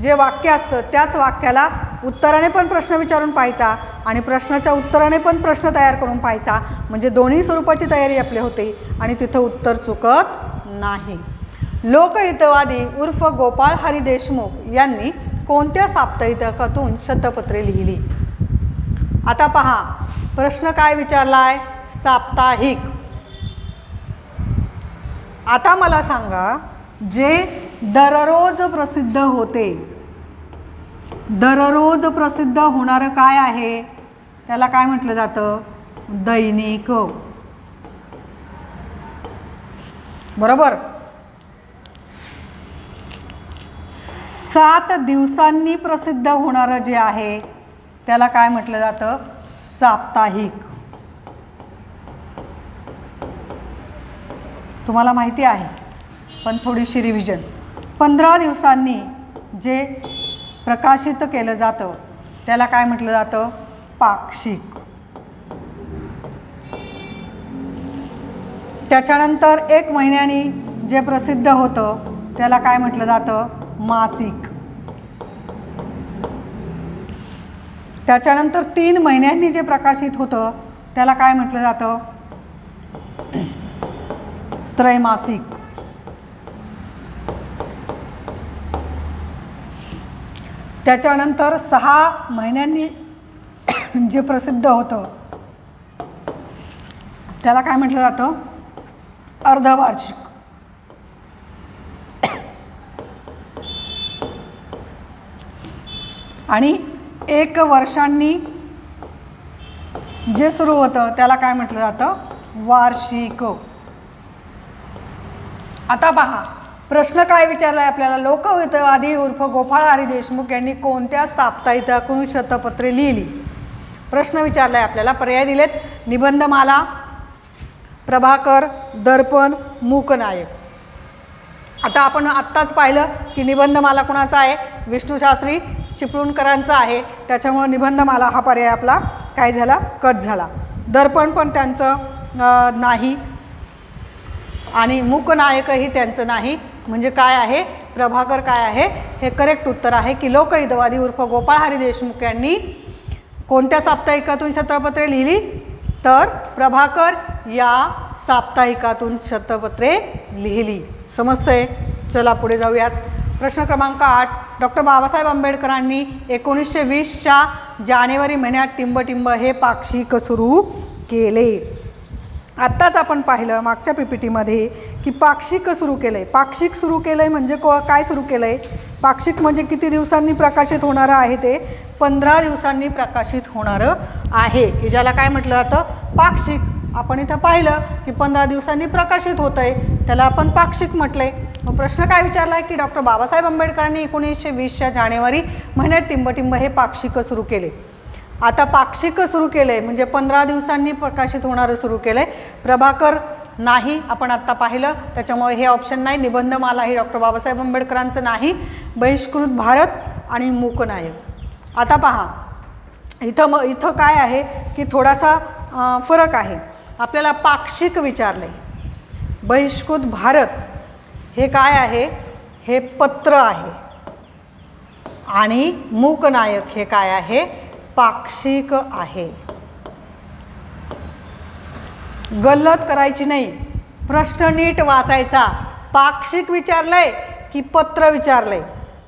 जे वाक्य असतं त्याच वाक्याला उत्तराने पण प्रश्न विचारून पाहायचा आणि प्रश्नाच्या उत्तराने पण प्रश्न तयार करून पाहायचा, म्हणजे दोन्ही स्वरूपाची तयारी आपली होते आणि तिथं उत्तर चुकत नाही. लोकहितवादी उर्फ गोपाळ हरी देशमुख यांनी कोणत्या साप्ताहिकातून शतपत्रे लिहिली. आता पहा प्रश्न काय विचारला आहे, साप्ताहिक. आता मला सांगा, जे दररोज प्रसिद्ध होते, दररोज प्रसिद्ध होणारं काय आहे, त्याला काय म्हटलं जातं? दैनिक. बरोबर. 7 दिवसांनी प्रसिद्ध होणारं जे आहे त्याला काय म्हटलं जातं? साप्ताहिक. तुम्हाला माहिती आहे, पण थोडीशी रिव्हिजन. 15 दिवसांनी जे प्रकाशित केलं जातं त्याला काय म्हटलं जातं? पाक्षिक. त्याच्यानंतर 1 महिन्यानी जे प्रसिद्ध होतं त्याला काय म्हटलं जातं? मासिक. त्याच्यानंतर 3 महिन्यांनी जे प्रकाशित होतं त्याला काय म्हटलं जातं? त्रैमासिक. त्याच्यानंतर 6 महिन्यांनी जे प्रसिद्ध होतं त्याला काय म्हटलं जातं? अर्धवार्षिक. आणि 1 वर्षांनी जे सुरू होतं त्याला काय म्हटलं जातं? वार्षिक. आता पहा, प्रश्न काय विचारला आहे आपल्याला? लोकहितवादी उर्फ गोपाळ हरी देशमुख यांनी कोणत्या साप्ताहिकातून शतपत्रे लिहिली? प्रश्न विचारला आहे आपल्याला. पर्याय दिलेत: निबंधमाला, प्रभाकर, दर्पण, मूकनायक. आता आपण आत्ताच पाहिलं की निबंधमाला कोणाचा आहे? विष्णुशास्त्री चिपळूणकरांचा आहे. त्याच्यामुळे निबंधमाला हा पर्याय आपला काय झाला? कट झाला. दर्पण पण त्यांचं नाही आणि मूकनायकही त्यांचं नाही. म्हणजे काय आहे? प्रभाकर काय आहे? हे करेक्ट उत्तर आहे की लोकहितवादी उर्फ गोपाळ हरी देशमुख यांनी कोणत्या साप्ताहिकातून शतपत्रे लिहिली? तर प्रभाकर या साप्ताहिकातून शतपत्रे लिहिली. समजतंय? चला पुढे जाऊयात. प्रश्न क्रमांक 8. डॉक्टर बाबासाहेब आंबेडकरांनी 1920च्या जानेवारी महिन्यात टिंबटिंब हे पाक्षिक सुरू केले. आत्ताच आपण पाहिलं मागच्या PPTमध्ये की पाक्षिक सुरू केलं आहे. पाक्षिक सुरू केलं आहे म्हणजे काय सुरू केलं आहे? पाक्षिक म्हणजे किती दिवसांनी प्रकाशित होणारं आहे? ते 15 दिवसांनी प्रकाशित होणारं आहे की ज्याला काय म्हटलं जातं? पाक्षिक. आपण इथं पाहिलं की 15 दिवसांनी प्रकाशित होतं आहे, त्याला आपण पाक्षिक म्हटलं आहे. मग प्रश्न काय विचारला आहे की डॉक्टर बाबासाहेब आंबेडकरांनी 1920च्या जानेवारी महिन्यात टिंबटिंब हे पाक्षिक सुरू केले. आता पाक्षिक सुरू केलं आहे म्हणजे 15 दिवसांनी प्रकाशित होणारं सुरू केलं आहे. प्रभाकर नाही, आपण आत्ता पाहिलं, त्याच्यामुळे हे ऑप्शन नाही. निबंधमाला ही डॉक्टर बाबासाहेब आंबेडकरांचं नाही. बहिष्कृत भारत आणि मूकनायक. आता पहा, इथं काय आहे की थोडासा फरक आहे. आपल्याला पाक्षिक विचारलं आहे. बहिष्कृत भारत हे काय आहे? हे पत्र आहे. आणि मूकनायक हे काय आहे? पाक्षिक आहे. गल्लत करायची नाही, प्रश्न नीट वाचायचा. पाक्षिक विचारलंय की पत्र विचारलंय?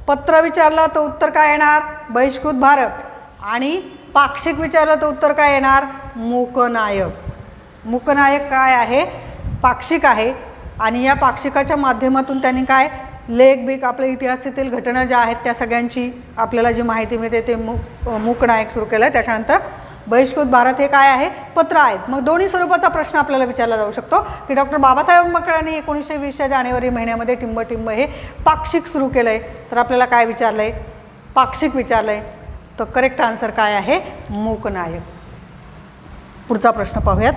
पत्र विचारलं तर उत्तर काय येणार? बहिष्कृत भारत. आणि पाक्षिक विचारलं तर उत्तर काय येणार? मूकनायक. मूकनायक काय आहे? पाक्षिक आहे. आणि या पाक्षिकाच्या माध्यमातून त्यांनी काय लेख बिक आपल्या इतिहासातील घटना ज्या आहेत त्या सगळ्यांची आपल्याला जी माहिती मिळते ते मूकनायक सुरू केलं आहे. त्याच्यानंतर बहिष्कृत भारत हे काय आहे? पत्र आहेत. मग दोन्ही स्वरूपाचा प्रश्न आपल्याला विचारला जाऊ शकतो की डॉक्टर बाबासाहेब आंबेडकरांनी 1920च्या जानेवारी महिन्यामध्ये टिंबटिंब हे पाक्षिक सुरू केलं आहे. तर आपल्याला काय विचारलं आहे? पाक्षिक विचारलं आहे. तर करेक्ट आन्सर काय आहे? मूकनायक. पुढचा प्रश्न पाहूयात.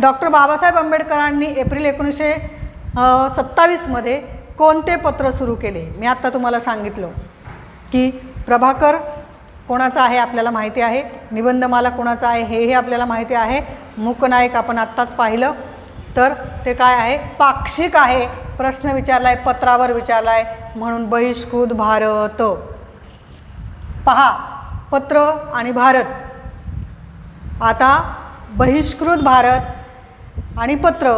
डॉक्टर बाबासाहेब आंबेडकरांनी एप्रिल 1927मध्ये कोणते पत्र सुरू केले? मी आत्ता तुम्हाला सांगितलं की प्रभाकर कोणाचा आहे आपल्याला माहिती आहे. निबंधमाला कोणाचा आहे हेही आपल्याला माहिती आहे. मूकनायक आपण आत्ताच पाहिलं. तर ते काय आहे? पाक्षिक आहे. प्रश्न विचारला आहे, पत्रावर विचारला आहे, म्हणून बहिष्कृत भारत. पहा, पत्र आणि भारत. आता बहिष्कृत भारत आणि पत्र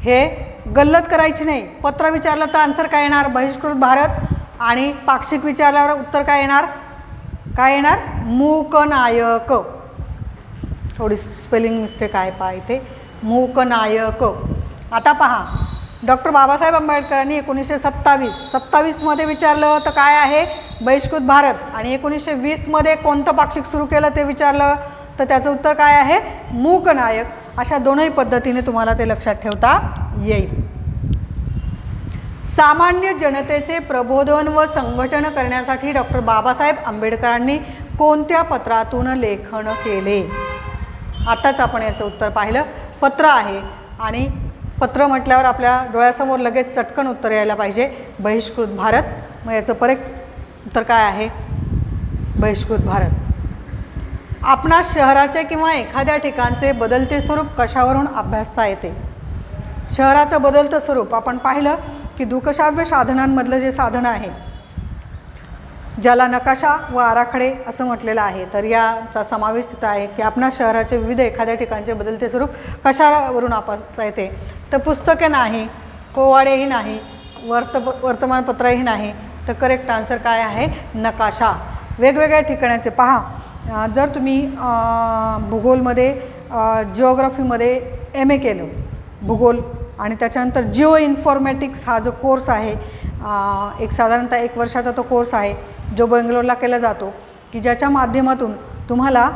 हे गल्लत करायची नाही. पत्र विचारलं तर आन्सर काय येणार? बहिष्कृत भारत. आणि पाक्षिक विचारल्यावर उत्तर काय येणार? काय येणार? मूकनायक. थोडी स्पेलिंग मिस्टेक आहे पहा इथे. मूकनायक. आता पहा, डॉक्टर बाबासाहेब आंबेडकरांनी 1927मध्ये विचारलं तर काय आहे बहिष्कृत भारत, आणि 1920मध्ये कोणतं पाक्षिक सुरू केलं ते विचारलं तर त्याचं उत्तर काय आहे मूकनायक. अशा दोनही पद्धतीने तुम्हाला ते लक्षात ठेवता येईल. सामान्य जनतेचे प्रबोधन व संघटन करण्यासाठी डॉक्टर बाबासाहेब आंबेडकरांनी कोणत्या पत्रातून लेखन केले? आताच आपण याचं उत्तर पाहिलं, पत्र आहे, आणि पत्र म्हटल्यावर आपल्या डोळ्यासमोर लगेच चटकन उत्तर यायला पाहिजे बहिष्कृत भारत. मग याचं परत उत्तर काय आहे बहिष्कृत भारत. आपणास शहराचे किंवा एखाद्या ठिकाणचे बदलते स्वरूप कशावरून अभ्यासता येते? शहराचं बदलतं स्वरूप आपण पाहिलं की दृकश्राव्य साधनांमधलं जे साधन आहे ज्याला नकाशा व आराखडे असं म्हटलेलं आहे, तर याचा समावेश तिथं आहे की आपणा शहराचे विविध एखाद्या ठिकाणचे बदलते स्वरूप कशावरून अभ्यासता येते? तर पुस्तके नाही, पोवाडेही नाही, वर्तमानपत्रही नाही, तर करेक्ट आन्सर काय आहे नकाशा. वेगवेगळ्या ठिकाणाचे पहा, जर तुम्ही भूगोलमध्ये जिओग्राफीमध्ये MA केलं भूगोल आणि त्याच्यानंतर जिओ इन्फॉर्मॅटिक्स हा जो कोर्स आहे एक साधारणतः 1 वर्षाचा तो कोर्स आहे जो बेंगलोरला केला जातो की ज्याच्या माध्यमातून तुम्हाला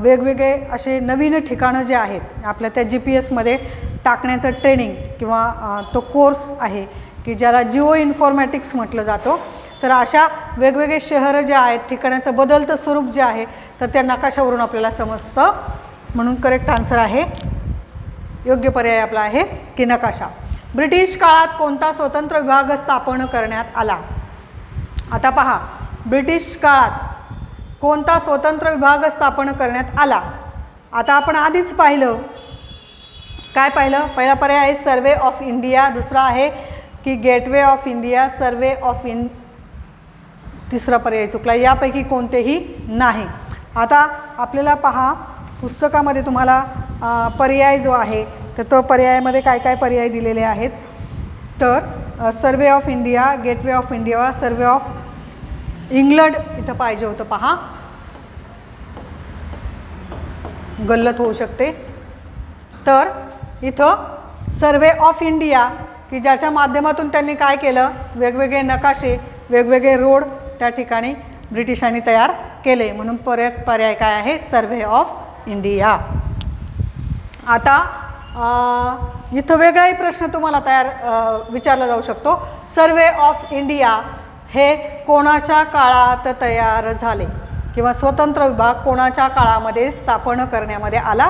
वेगवेगळे असे नवीन ठिकाणं जे आहेत आपल्या त्या GPS मध्ये टाकण्याचं ट्रेनिंग किंवा तो कोर्स आहे की ज्याला जिओ इन्फॉर्मॅटिक्स म्हटलं जातो. तर अशा वेगवेगळे शहरं जे आहेत ठिकाणाचं बदलतं स्वरूप जे आहे तर त्या नकाशावरून आपल्याला समजतं. म्हणून करेक्ट आन्सर आहे, योग्य पर्याय आपला आहे की नकाशा. ब्रिटिश काळात कोणता स्वतंत्र विभाग स्थापन करण्यात आला? आता पहा, ब्रिटिश काळात कोणता स्वतंत्र विभाग स्थापन करण्यात आला? आता आपण आधीच पाहिलं, काय पाहिलं? पहिला पर्याय आहे सर्वे ऑफ इंडिया, दुसरा आहे की gateway of India, survey of तिसरा पर्याय चुकला, यापैकी कोणतेही नाही. आता आपल्याला पहा पुस्तकामध्ये तुम्हाला पर्याय जो आहे तर तो पर्यायामध्ये काय काय पर्याय दिलेले आहेत, तर survey of India, gateway of India, survey of England इथं पाहिजे होतं. पहा गल्लत होऊ शकते, तर इथं सर्वे ऑफ इंडिया की ज्याच्या माध्यमातून त्यांनी काय केलं वेगवेगळे नकाशे वेगवेगळे रोड त्या ठिकाणी ब्रिटिशांनी तयार केले, म्हणून पर्याय काय आहे सर्वे ऑफ इंडिया. आता इथं वेगळाही प्रश्न तुम्हाला विचारला जाऊ शकतो. सर्वे ऑफ इंडिया हे कोणाच्या काळात तयार झाले किंवा स्वतंत्र विभाग कोणाच्या काळामध्ये स्थापन करण्यामध्ये आला?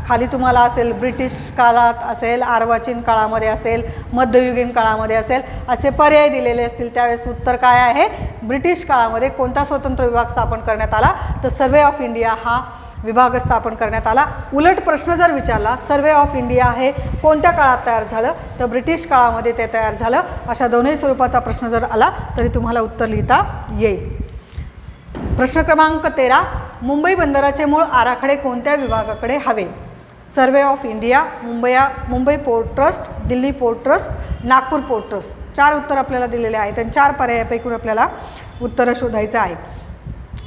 खाली तुम्हाला असेल ब्रिटिश काळात असेल, अर्वाचीन काळामध्ये असेल, मध्ययुगीन काळामध्ये असेल, असे पर्याय दिलेले असतील. त्यावेळेस उत्तर काय आहे ब्रिटिश काळामध्ये कोणता स्वतंत्र विभाग स्थापन करण्यात आला? तर सर्वे ऑफ इंडिया हा विभाग स्थापन करण्यात आला. उलट प्रश्न जर विचारला सर्वे ऑफ इंडिया हे कोणत्या काळात तयार झालं तर ब्रिटिश काळामध्ये ते तयार झालं. अशा दोन्ही स्वरूपाचा प्रश्न जर आला तरी तुम्हाला उत्तर लिहिता येईल. प्रश्न क्रमांक 13, मुंबई बंदराचे मूळ आराखडे कोणत्या विभागाकडे हवे? Survey of India, Mumbai port trust, Delhi port trust, Nagpur port trust. 4 उत्तर आपल्याला दिलेले आहेत आणि 4 पर्यायापैकी आपल्याला उत्तरं शोधायचं आहे.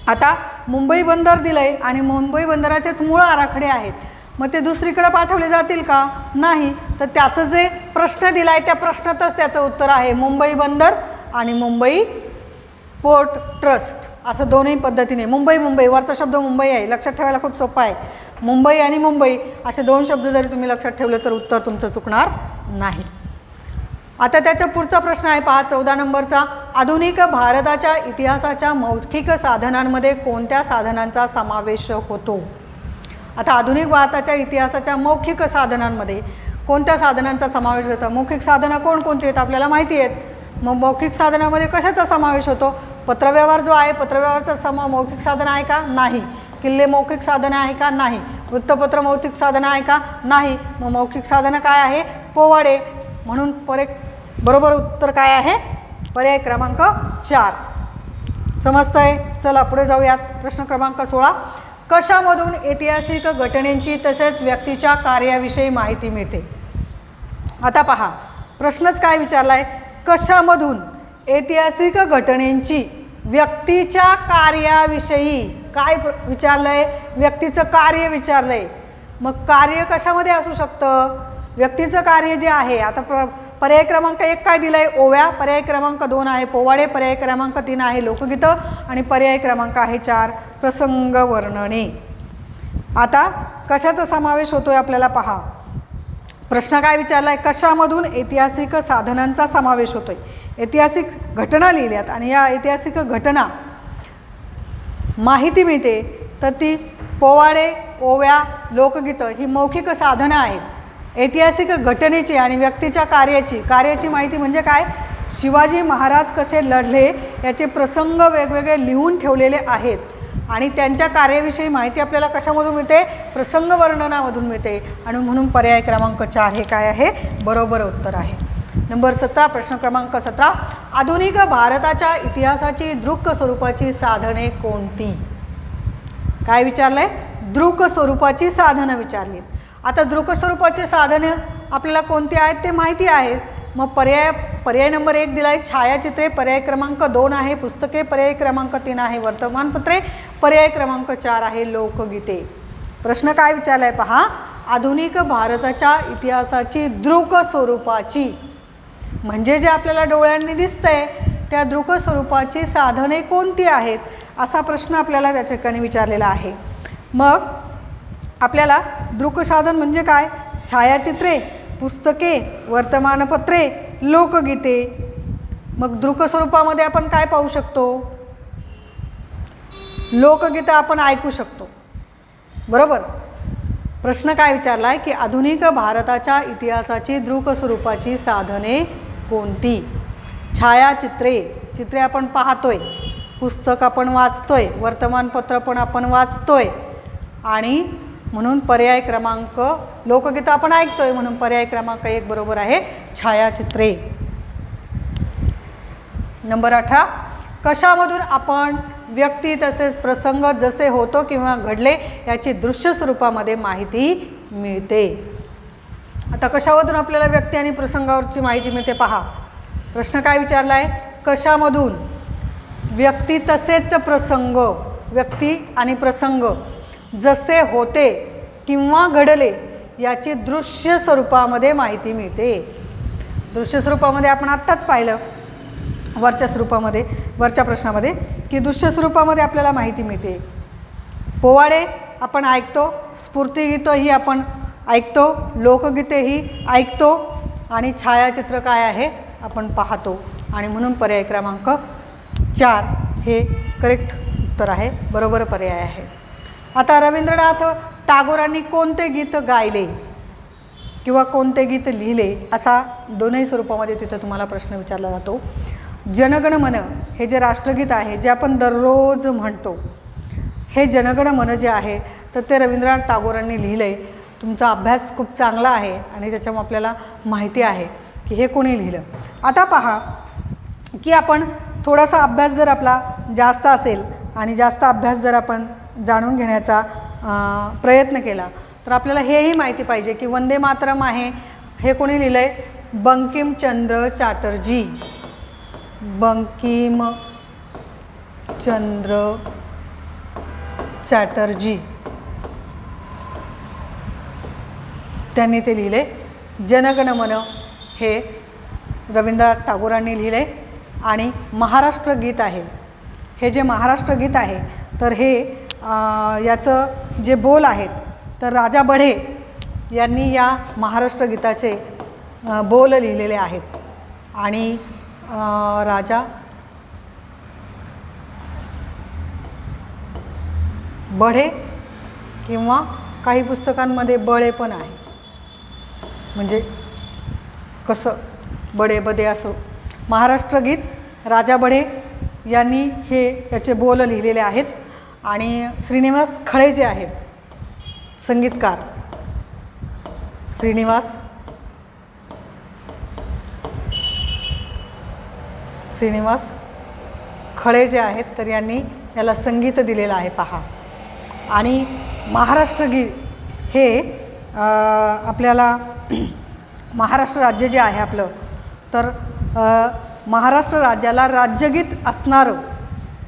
आता मुंबई बंदर दिलं आहे आणि मुंबई बंदराचेच मूळ आराखडे आहेत, मग ते दुसरीकडे पाठवले जातील का? नाही. तर त्याचं जे प्रश्न दिला आहे त्या प्रश्नातच त्याचं उत्तर आहे मुंबई बंदर आणि मुंबई पोर्ट ट्रस्ट असं दोन्ही पद्धतीने. मुंबई वरचा शब्द मुंबई आहे, लक्षात ठेवायला खूप सोपं आहे. मुंबई आणि मुंबई असे 2 शब्द जरी तुम्ही लक्षात ठेवले तर उत्तर तुमचं चुकणार नाही. आता त्याचा पुढचा प्रश्न आहे पहा 14 नंबरचा. आधुनिक भारताच्या इतिहासाच्या मौखिक साधनांमध्ये कोणत्या साधनांचा समावेश होतो? आता आधुनिक भारताच्या इतिहासाच्या मौखिक साधनांमध्ये कोणत्या साधनांचा समावेश होतो? मौखिक साधनं कोणकोणती आहेत आपल्याला माहिती आहेत. मग मौखिक साधनामध्ये कशाचा समावेश होतो? पत्रव्यवहार जो आहे पत्रव्यवहारचा मौखिक साधन आहे का? नाही. किल्ले मौखिक साधन आहे का? नाही. वृत्तपत्र मौखिक साधन आहे का? नाही. मग मौखिक साधनं काय आहे? पोवाडे. म्हणून बरोबर उत्तर काय आहे? पर्याय क्रमांक 4. समजतंय? चला पुढे जाऊयात. प्रश्न क्रमांक 16, कशामधून ऐतिहासिक घटनेची तसेच व्यक्तीच्या कार्याविषयी माहिती मिळते? आता पहा प्रश्नच काय विचारला आहे, कशामधून ऐतिहासिक घटनेची व्यक्तीच्या कार्याविषयी काय विचारलं आहे? व्यक्तीचं कार्य विचारलं आहे. मग कार्य कशामध्ये असू शकतं? व्यक्तीचं कार्य जे आहे, आता पर्याय क्रमांक 1 काय दिलं आहे? ओव्या. पर्याय क्रमांक 2 आहे पोवाडे. पर्याय क्रमांक 3 आहे लोकगीतं. आणि पर्याय क्रमांक आहे 4 प्रसंग वर्णने. आता कशाचा समावेश होतो आहे आपल्याला पहा. प्रश्न काय विचारला आहे? कशामधून ऐतिहासिक साधनांचा समावेश होतो आहे? ऐतिहासिक घटना लिहिल्यात आणि या ऐतिहासिक घटना माहिती मिळते तर ती पोवाडे, ओव्या, लोकगीतं ही मौखिक साधनं आहेत. ऐतिहासिक घटनेची आणि व्यक्तीच्या कार्याची माहिती म्हणजे काय? शिवाजी महाराज कसे लढले याचे प्रसंग वेगवेगळे लिहून ठेवलेले आहेत आणि त्यांच्या कार्याविषयी माहिती आपल्याला कशामधून मिळते? प्रसंग वर्णनामधून मिळते. आणि म्हणून पर्याय क्रमांक 4 हे काय आहे? बरोबर उत्तर आहे. नंबर 17, प्रश्न क्रमांक 17. आधुनिक भारताच्या इतिहासाची दृक स्वरूपाची साधने कोणती? काय विचारलं आहे? दृक स्वरूपाची साधनं विचारली. आता दृक स्वरूपाची साधनं आपल्याला कोणती आहेत ते माहिती आहेत. मग पर्याय नंबर 1 दिला आहे छायाचित्रे. पर्याय क्रमांक 2 आहे पुस्तके. पर्याय क्रमांक 3 आहे वर्तमानपत्रे. पर्याय क्रमांक 4 आहे लोकगीते. प्रश्न काय विचारला आहे पहा. आधुनिक भारताच्या इतिहासाची दृक स्वरूपाची म्हणजे जे आपल्याला डोळ्यांनी दिसतंय त्या दृक स्वरूपाची साधने कोणती आहेत असा प्रश्न आपल्याला त्या ठिकाणी विचारलेला आहे. मग आपल्याला दृक साधन म्हणजे काय? छायाचित्रे, पुस्तके, वर्तमानपत्रे, लोकगीते. मग दृक स्वरूपामध्ये आपण काय पाहू शकतो? लोकगीतं आपण ऐकू शकतो. बरोबर. प्रश्न काय विचारला आहे की आधुनिक भारताच्या इतिहासाची दृक स्वरूपाची साधने कोणती? चित्रे आपण पाहतोय, पुस्तक आपण वाचतोय, वर्तमानपत्र पण आपण वाचतोय आणि म्हणून पर्याय क्रमांक लोकगीतं आपण ऐकतोय म्हणून पर्याय क्रमांक 1 बरोबर आहे छायाचित्रे. नंबर 18. कशामधून आपण व्यक्ती तसेच प्रसंग जसे होतो किंवा घडले याची दृश्य स्वरूपामध्ये माहिती मिळते? आता कशामधून आपल्याला व्यक्ती आणि प्रसंगावरची माहिती मिळते पहा. प्रश्न काय विचारला आहे? कशामधून व्यक्ती तसेच प्रसंग, व्यक्ती आणि प्रसंग जसे होते किंवा घडले याची दृश्य स्वरूपामध्ये माहिती मिळते. दृश्य स्वरूपामध्ये आपण आत्ताच पाहिलं वरच्या प्रश्नामध्ये की दृश्य स्वरूपामध्ये आपल्याला माहिती मिळते. पोवाडे आपण ऐकतो, स्फूर्तिगीतं ही आपण ऐकतो, लोकगीतेही ऐकतो आणि छायाचित्र काय आहे आपण पाहतो आणि म्हणून पर्याय क्रमांक 4 हे करेक्ट उत्तर आहे, बरोबर पर्याय आहे. आता रवींद्रनाथ टागोरांनी कोणते गीत गायले किंवा कोणते गीत लिहिले असा दोन्ही स्वरूपामध्ये तिथं तुम्हाला प्रश्न विचारला जातो. जनगण मन हे जे राष्ट्रगीत आहे जे आपण दररोज म्हणतो हे जनगण मन जे आहे तर ते रवींद्रनाथ टागोरांनी लिहिलं आहे. तुमचा अभ्यास खूप चांगला आहे आणि त्याच्यामुळे आपल्याला माहिती आहे की हे कोणी लिहिलं. आता पहा की आपण थोडासा अभ्यास जर आपला जास्त असेल आणि जास्त अभ्यास जर आपण जाणून घेण्याचा प्रयत्न केला तर आपल्याला हेही माहिती पाहिजे की वंदे मातरम आहे हे कोणी लिहिलं आहे? बंकिमचंद्र चॅटर्जी. बंकिमचंद्र चॅटर्जी त्यांनी ते लिहिले. जनगण मन हे रवींद्रनाथ टागोरांनी लिहिले आणि महाराष्ट्र गीत आहे हे जे महाराष्ट्र गीत आहे तर हे याचं जे बोल आहेत तर राजा बढे यांनी या महाराष्ट्र गीताचे बोल लिहिलेले आहेत आणि राजा बढे किंवा काही पुस्तकांमध्ये बळे पण आहे म्हणजे कसं बडे बदे असो. महाराष्ट्र गीत राजा बढे यांनी हे याचे बोल लिहिलेले आहेत आणि श्रीनिवास खळे जे आहेत संगीतकार श्रीनिवास खळे जे आहेत तर यांनी याला संगीत दिलेलं आहे पहा. आणि महाराष्ट्र गीत हे आपल्याला महाराष्ट्र राज्य जे आहे आपलं तर महाराष्ट्र राज्याला राज्यगीत असणारं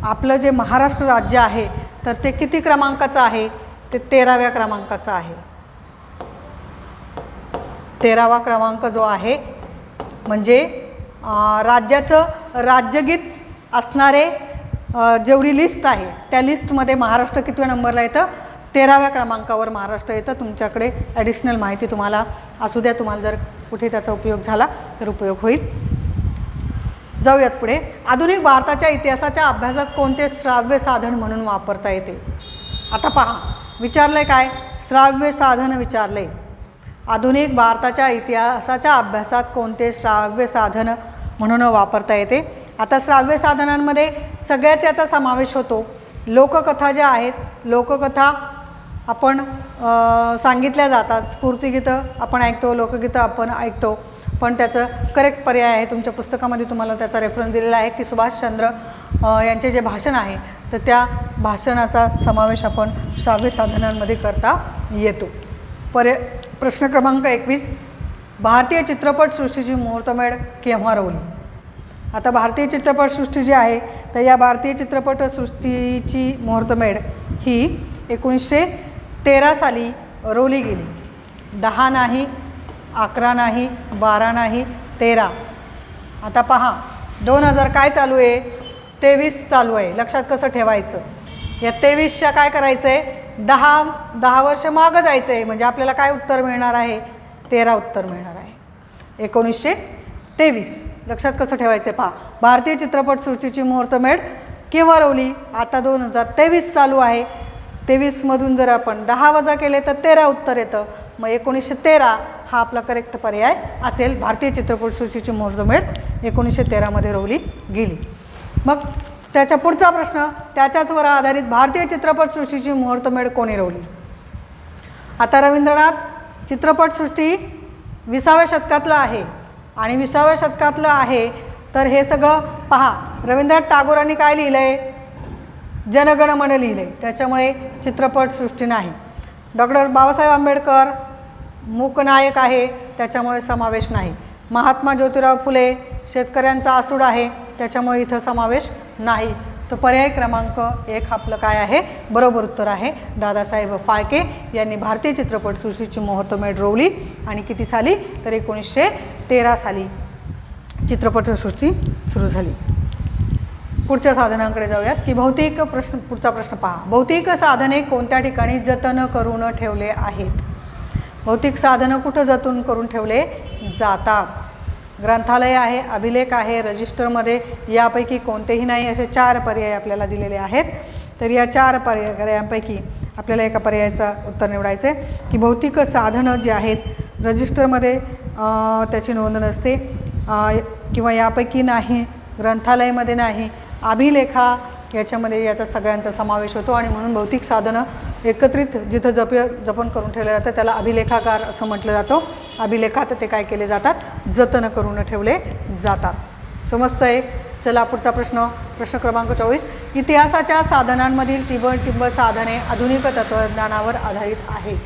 आपलं जे महाराष्ट्र राज्य आहे तर ते किती क्रमांकाचं आहे? ते 13व्या क्रमांकाचं आहे. 13वा क्रमांक जो आहे म्हणजे राज्याचं राज्यगीत असणारे जेवढी लिस्ट आहे त्या लिस्टमध्ये महाराष्ट्र कितव्या नंबरला येतं? 13व्या क्रमांकावर महाराष्ट्र येतं. तुमच्याकडे ॲडिशनल माहिती तुम्हाला असू द्या, तुम्हाला जर कुठे त्याचा उपयोग झाला तर उपयोग होईल. जाऊयात पुढे. आधुनिक भारताच्या इतिहासाच्या अभ्यासात कोणते श्राव्य साधन म्हणून वापरता येते? आता पहा, विचारलं आहे काय? श्राव्य साधन विचारलं आहे. आधुनिक भारताच्या इतिहासाच्या अभ्यासात कोणते श्राव्य साधन म्हणून वापरता येते? आता श्राव्य साधनांमध्ये सगळ्याच याचा समावेश होतो. लोककथा ज्या आहेत, लोककथा आपण सांगितल्या जातात, स्फूर्तिगीतं आपण ऐकतो, लोकगीतं आपण ऐकतो, पण त्याचं करेक्ट पर्याय आहे तुमच्या पुस्तकामध्ये तुम्हाला त्याचा रेफरन्स दिलेला आहे की सुभाषचंद्र यांचे जे भाषण आहे तर त्या भाषणाचा समावेश आपण श्राव्य साधनांमध्ये करता येतो. प्रश्न क्रमांक 21, भारतीय चित्रपटसृष्टीची मुहूर्तमेढ केव्हा रोवली? आता भारतीय चित्रपटसृष्टी जी आहे तर या भारतीय चित्रपटसृष्टीची मुहूर्तमेढ ही 1913 साली रोवली गेली. 10 नाही, 11 नाही, 12 नाही, 13. आता पहा, 2000 काय चालू आहे? 23 चालू आहे. लक्षात कसं ठेवायचं? या 23च्या काय करायचं आहे? 10 वर्ष मागं जायचं आहे. म्हणजे आपल्याला काय उत्तर मिळणार आहे? 13 उत्तर मिळणार आहे. 1923. लक्षात कसं ठेवायचं आहे? पहा, भारतीय चित्रपटसृष्टीची मुहूर्तमेढ केव्हा रोवली? आता 2023 चालू आहे. 23मधून जर आपण 10 वजा केले तर 13 उत्तर येतं. मग 1913 हा आपला करेक्ट पर्याय असेल. भारतीय चित्रपटसृष्टीची मुहूर्तमेढ 1913मध्ये रोवली गेली. मग त्याच्या पुढचा प्रश्न, त्याच्याचवर आधारित भारतीय चित्रपटसृष्टीची मुहूर्तमेढ कोणी रोवली? आता रवींद्रनाथ चित्रपटसृष्टी 20व्या शतकातलं आहे आणि 20व्या शतकातलं आहे तर हे सगळं पहा, रवींद्रनाथ टागोरांनी काय लिहिलं आहे? जनगणमन लिहिलं आहे. त्याच्यामुळे चित्रपटसृष्टी नाही. डॉक्टर बाबासाहेब आंबेडकर मूकनायक आहे त्याच्यामुळे समावेश नाही. महात्मा ज्योतिराव फुले शेतकऱ्यांचा आसूड आहे त्याच्यामुळे इथं समावेश नाही. तो पर्याय क्रमांक 1 आपलं काय आहे? बरोबर उत्तर आहे. दादासाहेब फाळके यांनी भारतीय चित्रपटसृष्टीची मुहूर्तमेढ रोवली आणि किती साली? तर 1913 साली चित्रपटसृष्टी सुरू झाली. पुढच्या साधनांकडे जाऊयात की पुढचा प्रश्न पहा, भौतिक साधने कोणत्या ठिकाणी जतन करून ठेवले आहेत? भौतिक साधनं कुठं जतन करून ठेवले जातात? ग्रंथालय आहे, अभिलेख आहे, रजिस्टरमध्ये यापैकी कोणतेही नाही. असे 4 पर्याय आपल्याला दिलेले आहेत. तर या 4 पर्यायांपैकी आपल्याला एका पर्यायाचं उत्तर निवडायचं आहे की भौतिक साधनं जी आहेत रजिस्टरमध्ये त्याची नोंद नसते किंवा यापैकी नाही, ग्रंथालयामध्ये नाही, अभिलेखा याच्यामध्ये याचा सगळ्यांचा समावेश होतो आणि म्हणून भौतिक साधनं एकत्रित जिथं जपन करून ठेवले जातं त्याला अभिलेखागार असं म्हटलं जातं. अभिलेखात ते काय केले जातात? जतन करून ठेवले जातात. समजतंय? चला पुढचा प्रश्न क्रमांक 24, इतिहासाच्या साधनांमधील ठिबक साधने आधुनिक तत्त्वज्ञानावर आधारित आहेत.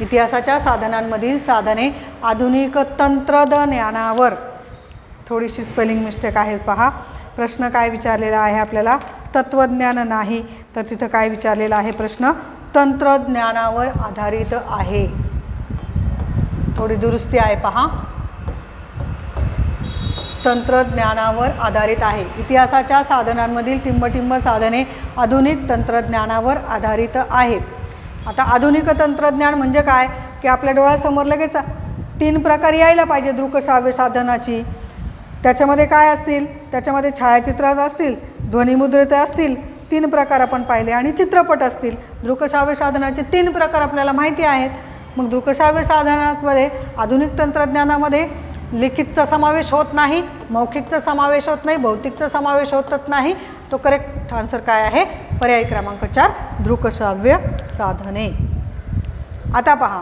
इतिहासाच्या साधनांमधील साधने आधुनिक तंत्रज्ञानावर, थोडीशी स्पेलिंग मिस्टेक आहे पहा. प्रश्न काय विचारलेला आहे आपल्याला? तत्त्वज्ञान नाही तर तिथं काय विचारलेला आहे प्रश्न? तंत्रज्ञानावर आधारित आहे. थोडी दुरुस्ती आहे पहा. तंत्रज्ञानावर आधारित आहे. इतिहासाच्या साधनांमधील ठिबक साधने आधुनिक तंत्रज्ञानावर आधारित आहेत. आता आधुनिक तंत्रज्ञान म्हणजे काय की आपल्या डोळ्यासमोर लगेच 3 प्रकार यायला पाहिजे दृकश्राव्य साधनाची. त्याच्यामध्ये काय असतील? त्याच्यामध्ये छायाचित्रात असतील, ध्वनिमुद्रित असतील, 3 प्रकार आपण पाहिले आणि चित्रपट असतील. दृकश्राव्य साधनाचे 3 प्रकार आपल्याला माहिती आहेत. मग दृकश्राव्य साधनांमध्ये आधुनिक तंत्रज्ञानामध्ये लिखितचा समावेश होत नाही, मौखिकचा समावेश होत नाही, भौतिकचा समावेश होतच नाही. तो करेक्ट आन्सर काय आहे? पर्याय क्रमांक 4 दृकश्राव्य साधने. आता पहा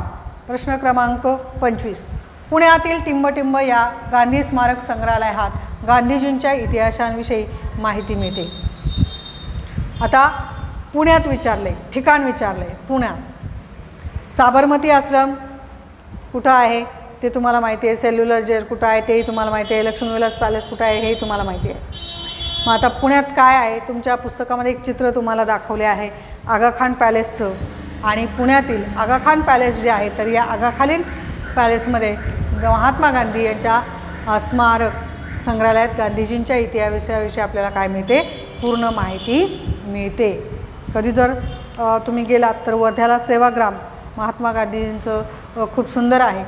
प्रश्न क्रमांक 25, पुण्यातील टिंबटिंब या गांधी स्मारक संग्रहालयात गांधीजींच्या इतिहासांविषयी माहिती मिळते. आता पुण्यात विचारले, ठिकाण विचारले. पुण्यात साबरमती आश्रम कुठं आहे ते तुम्हाला माहिती आहे. सेल्युलर जेल कुठं आहे तेही तुम्हाला माहिती आहे. लक्ष्मीविलास पॅलेस कुठं आहे हेही तुम्हाला माहिती आहे. मग आता पुण्यात काय आहे? तुमच्या पुस्तकामध्ये एक चित्र तुम्हाला दाखवले आहे आगाखान पॅलेसचं. आणि पुण्यातील आगाखान पॅलेस जे आहे तर या पॅलेसमध्ये महात्मा गांधी यांच्या स्मारक संग्रहालयात गांधीजींच्या इतिहासाविषयी आपल्याला काय मिळते, पूर्ण माहिती मिळते. कधी जर तुम्ही गेलात तर वर्ध्याला सेवाग्राम महात्मा गांधीजींचं खूप सुंदर आहे.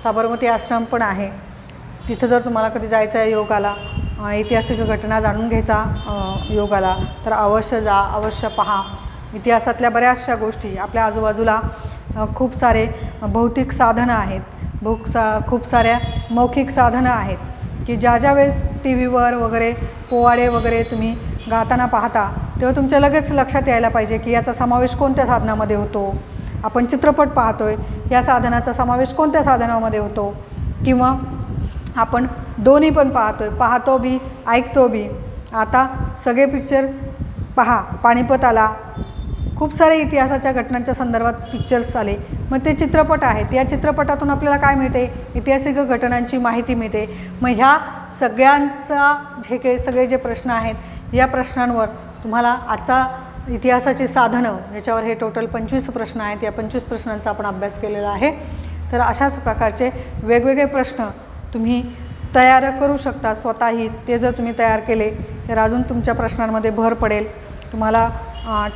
साबरमती आश्रम पण आहे. तिथं जर तुम्हाला कधी जायचं आहे योगाला, ऐतिहासिक घटना जाणून घ्यायचा योगाला, तर अवश्य जा, अवश्य पहा. इतिहासातल्या बऱ्याचशा गोष्टी आपल्या आजूबाजूला खूप सारे भौतिक साधनं आहेत, खूप साऱ्या मौखिक साधनं आहेत की ज्या वेळेस टी व्हीवर वगैरे पोवाडे वगैरे तुम्ही गाताना पाहता तेव्हा तुमच्या लगेच लक्षात यायला पाहिजे की याचा समावेश कोणत्या साधनामध्ये होतो. आपण चित्रपट पाहतो आहे, या साधनाचा समावेश कोणत्या साधनामध्ये होतो, किंवा आपण दोन्ही पण पाहतो बी ऐकतो बी. आता सगळे पिक्चर पहा, पानिपत आला, खूप सारे इतिहासाच्या घटनांच्या संदर्भात पिक्चर्स आले, मग ते चित्रपट आहेत. या चित्रपटातून आपल्याला काय मिळते, ऐतिहासिक घटनांची माहिती मिळते. मग ह्या सगळ्यांचा सगळे जे प्रश्न आहेत या प्रश्नांवर तुम्हाला आजचा इतिहासाची साधनं याच्यावर हे टोटल 25 प्रश्न आहेत. या 25 प्रश्नांचा आपण अभ्यास केलेला आहे. तर अशाच प्रकारचे वेगवेगळे प्रश्न तुम्ही तयार करू शकता स्वतःही. ते जर तुम्ही तयार केले तर अजून तुमच्या प्रश्नांमध्ये भर पडेल. तुम्हाला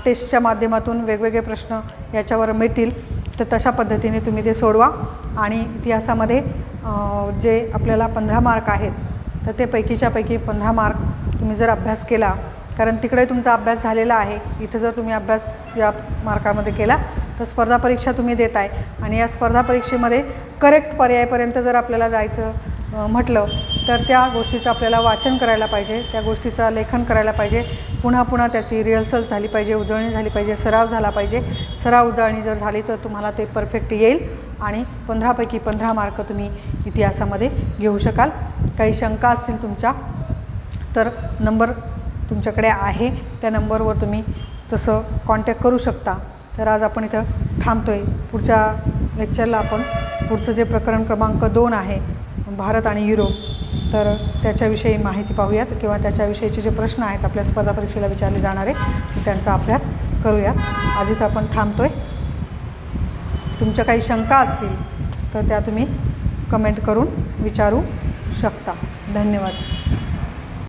टेस्टच्या माध्यमातून वेगवेगळे प्रश्न याच्यावर मिळतील. तर तशा पद्धतीने तुम्ही ते सोडवा. आणि इतिहासामध्ये जे आपल्याला 15 मार्क आहेत तर ते पैकीच्या पैकी 15 मार्क तुम्ही जर अभ्यास केला, कारण तिकडे तुमचा अभ्यास झालेला आहे, इथं जर तुम्ही अभ्यास या मार्कामध्ये केला तर स्पर्धा परीक्षा तुम्ही देत आहे. आणि या स्पर्धा परीक्षेमध्ये करेक्ट पर्यायापर्यंत जर आपल्याला जायचं म्हटलं तर त्या गोष्टीचं आपल्याला वाचन करायला पाहिजे, त्या गोष्टीचं लेखन करायला पाहिजे, पुन्हा त्याची रिहर्सल झाली पाहिजे, उजळणी झाली पाहिजे, सराव झाला पाहिजे. सराव उजळणी जर झाली तर तुम्हाला ते परफेक्ट येईल आणि 15 पैकी 15 मार्क तुम्ही इतिहासामध्ये घेऊ शकाल. काही शंका असतील तुमच्या तर नंबर तुमच्याकडे आहे, त्या नंबरवर तुम्ही तसं कॉन्टॅक्ट करू शकता. तर आज आपण इथं थांबतो आहे. पुढच्या लेक्चरला आपण पुढचं जे प्रकरण क्रमांक 2 आहे भारत आणि युरोप, तर त्याच्याविषयी माहिती पाहूयात किंवा त्याच्याविषयीचे जे प्रश्न आहेत आपल्या स्पर्धा परीक्षेला विचारले जाणारे त्यांचा अभ्यास करूयात. आज इथं आपण थांबतो आहे. तुमच्या काही शंका असतील तर त्या तुम्ही कमेंट करून विचारू शकता. धन्यवाद.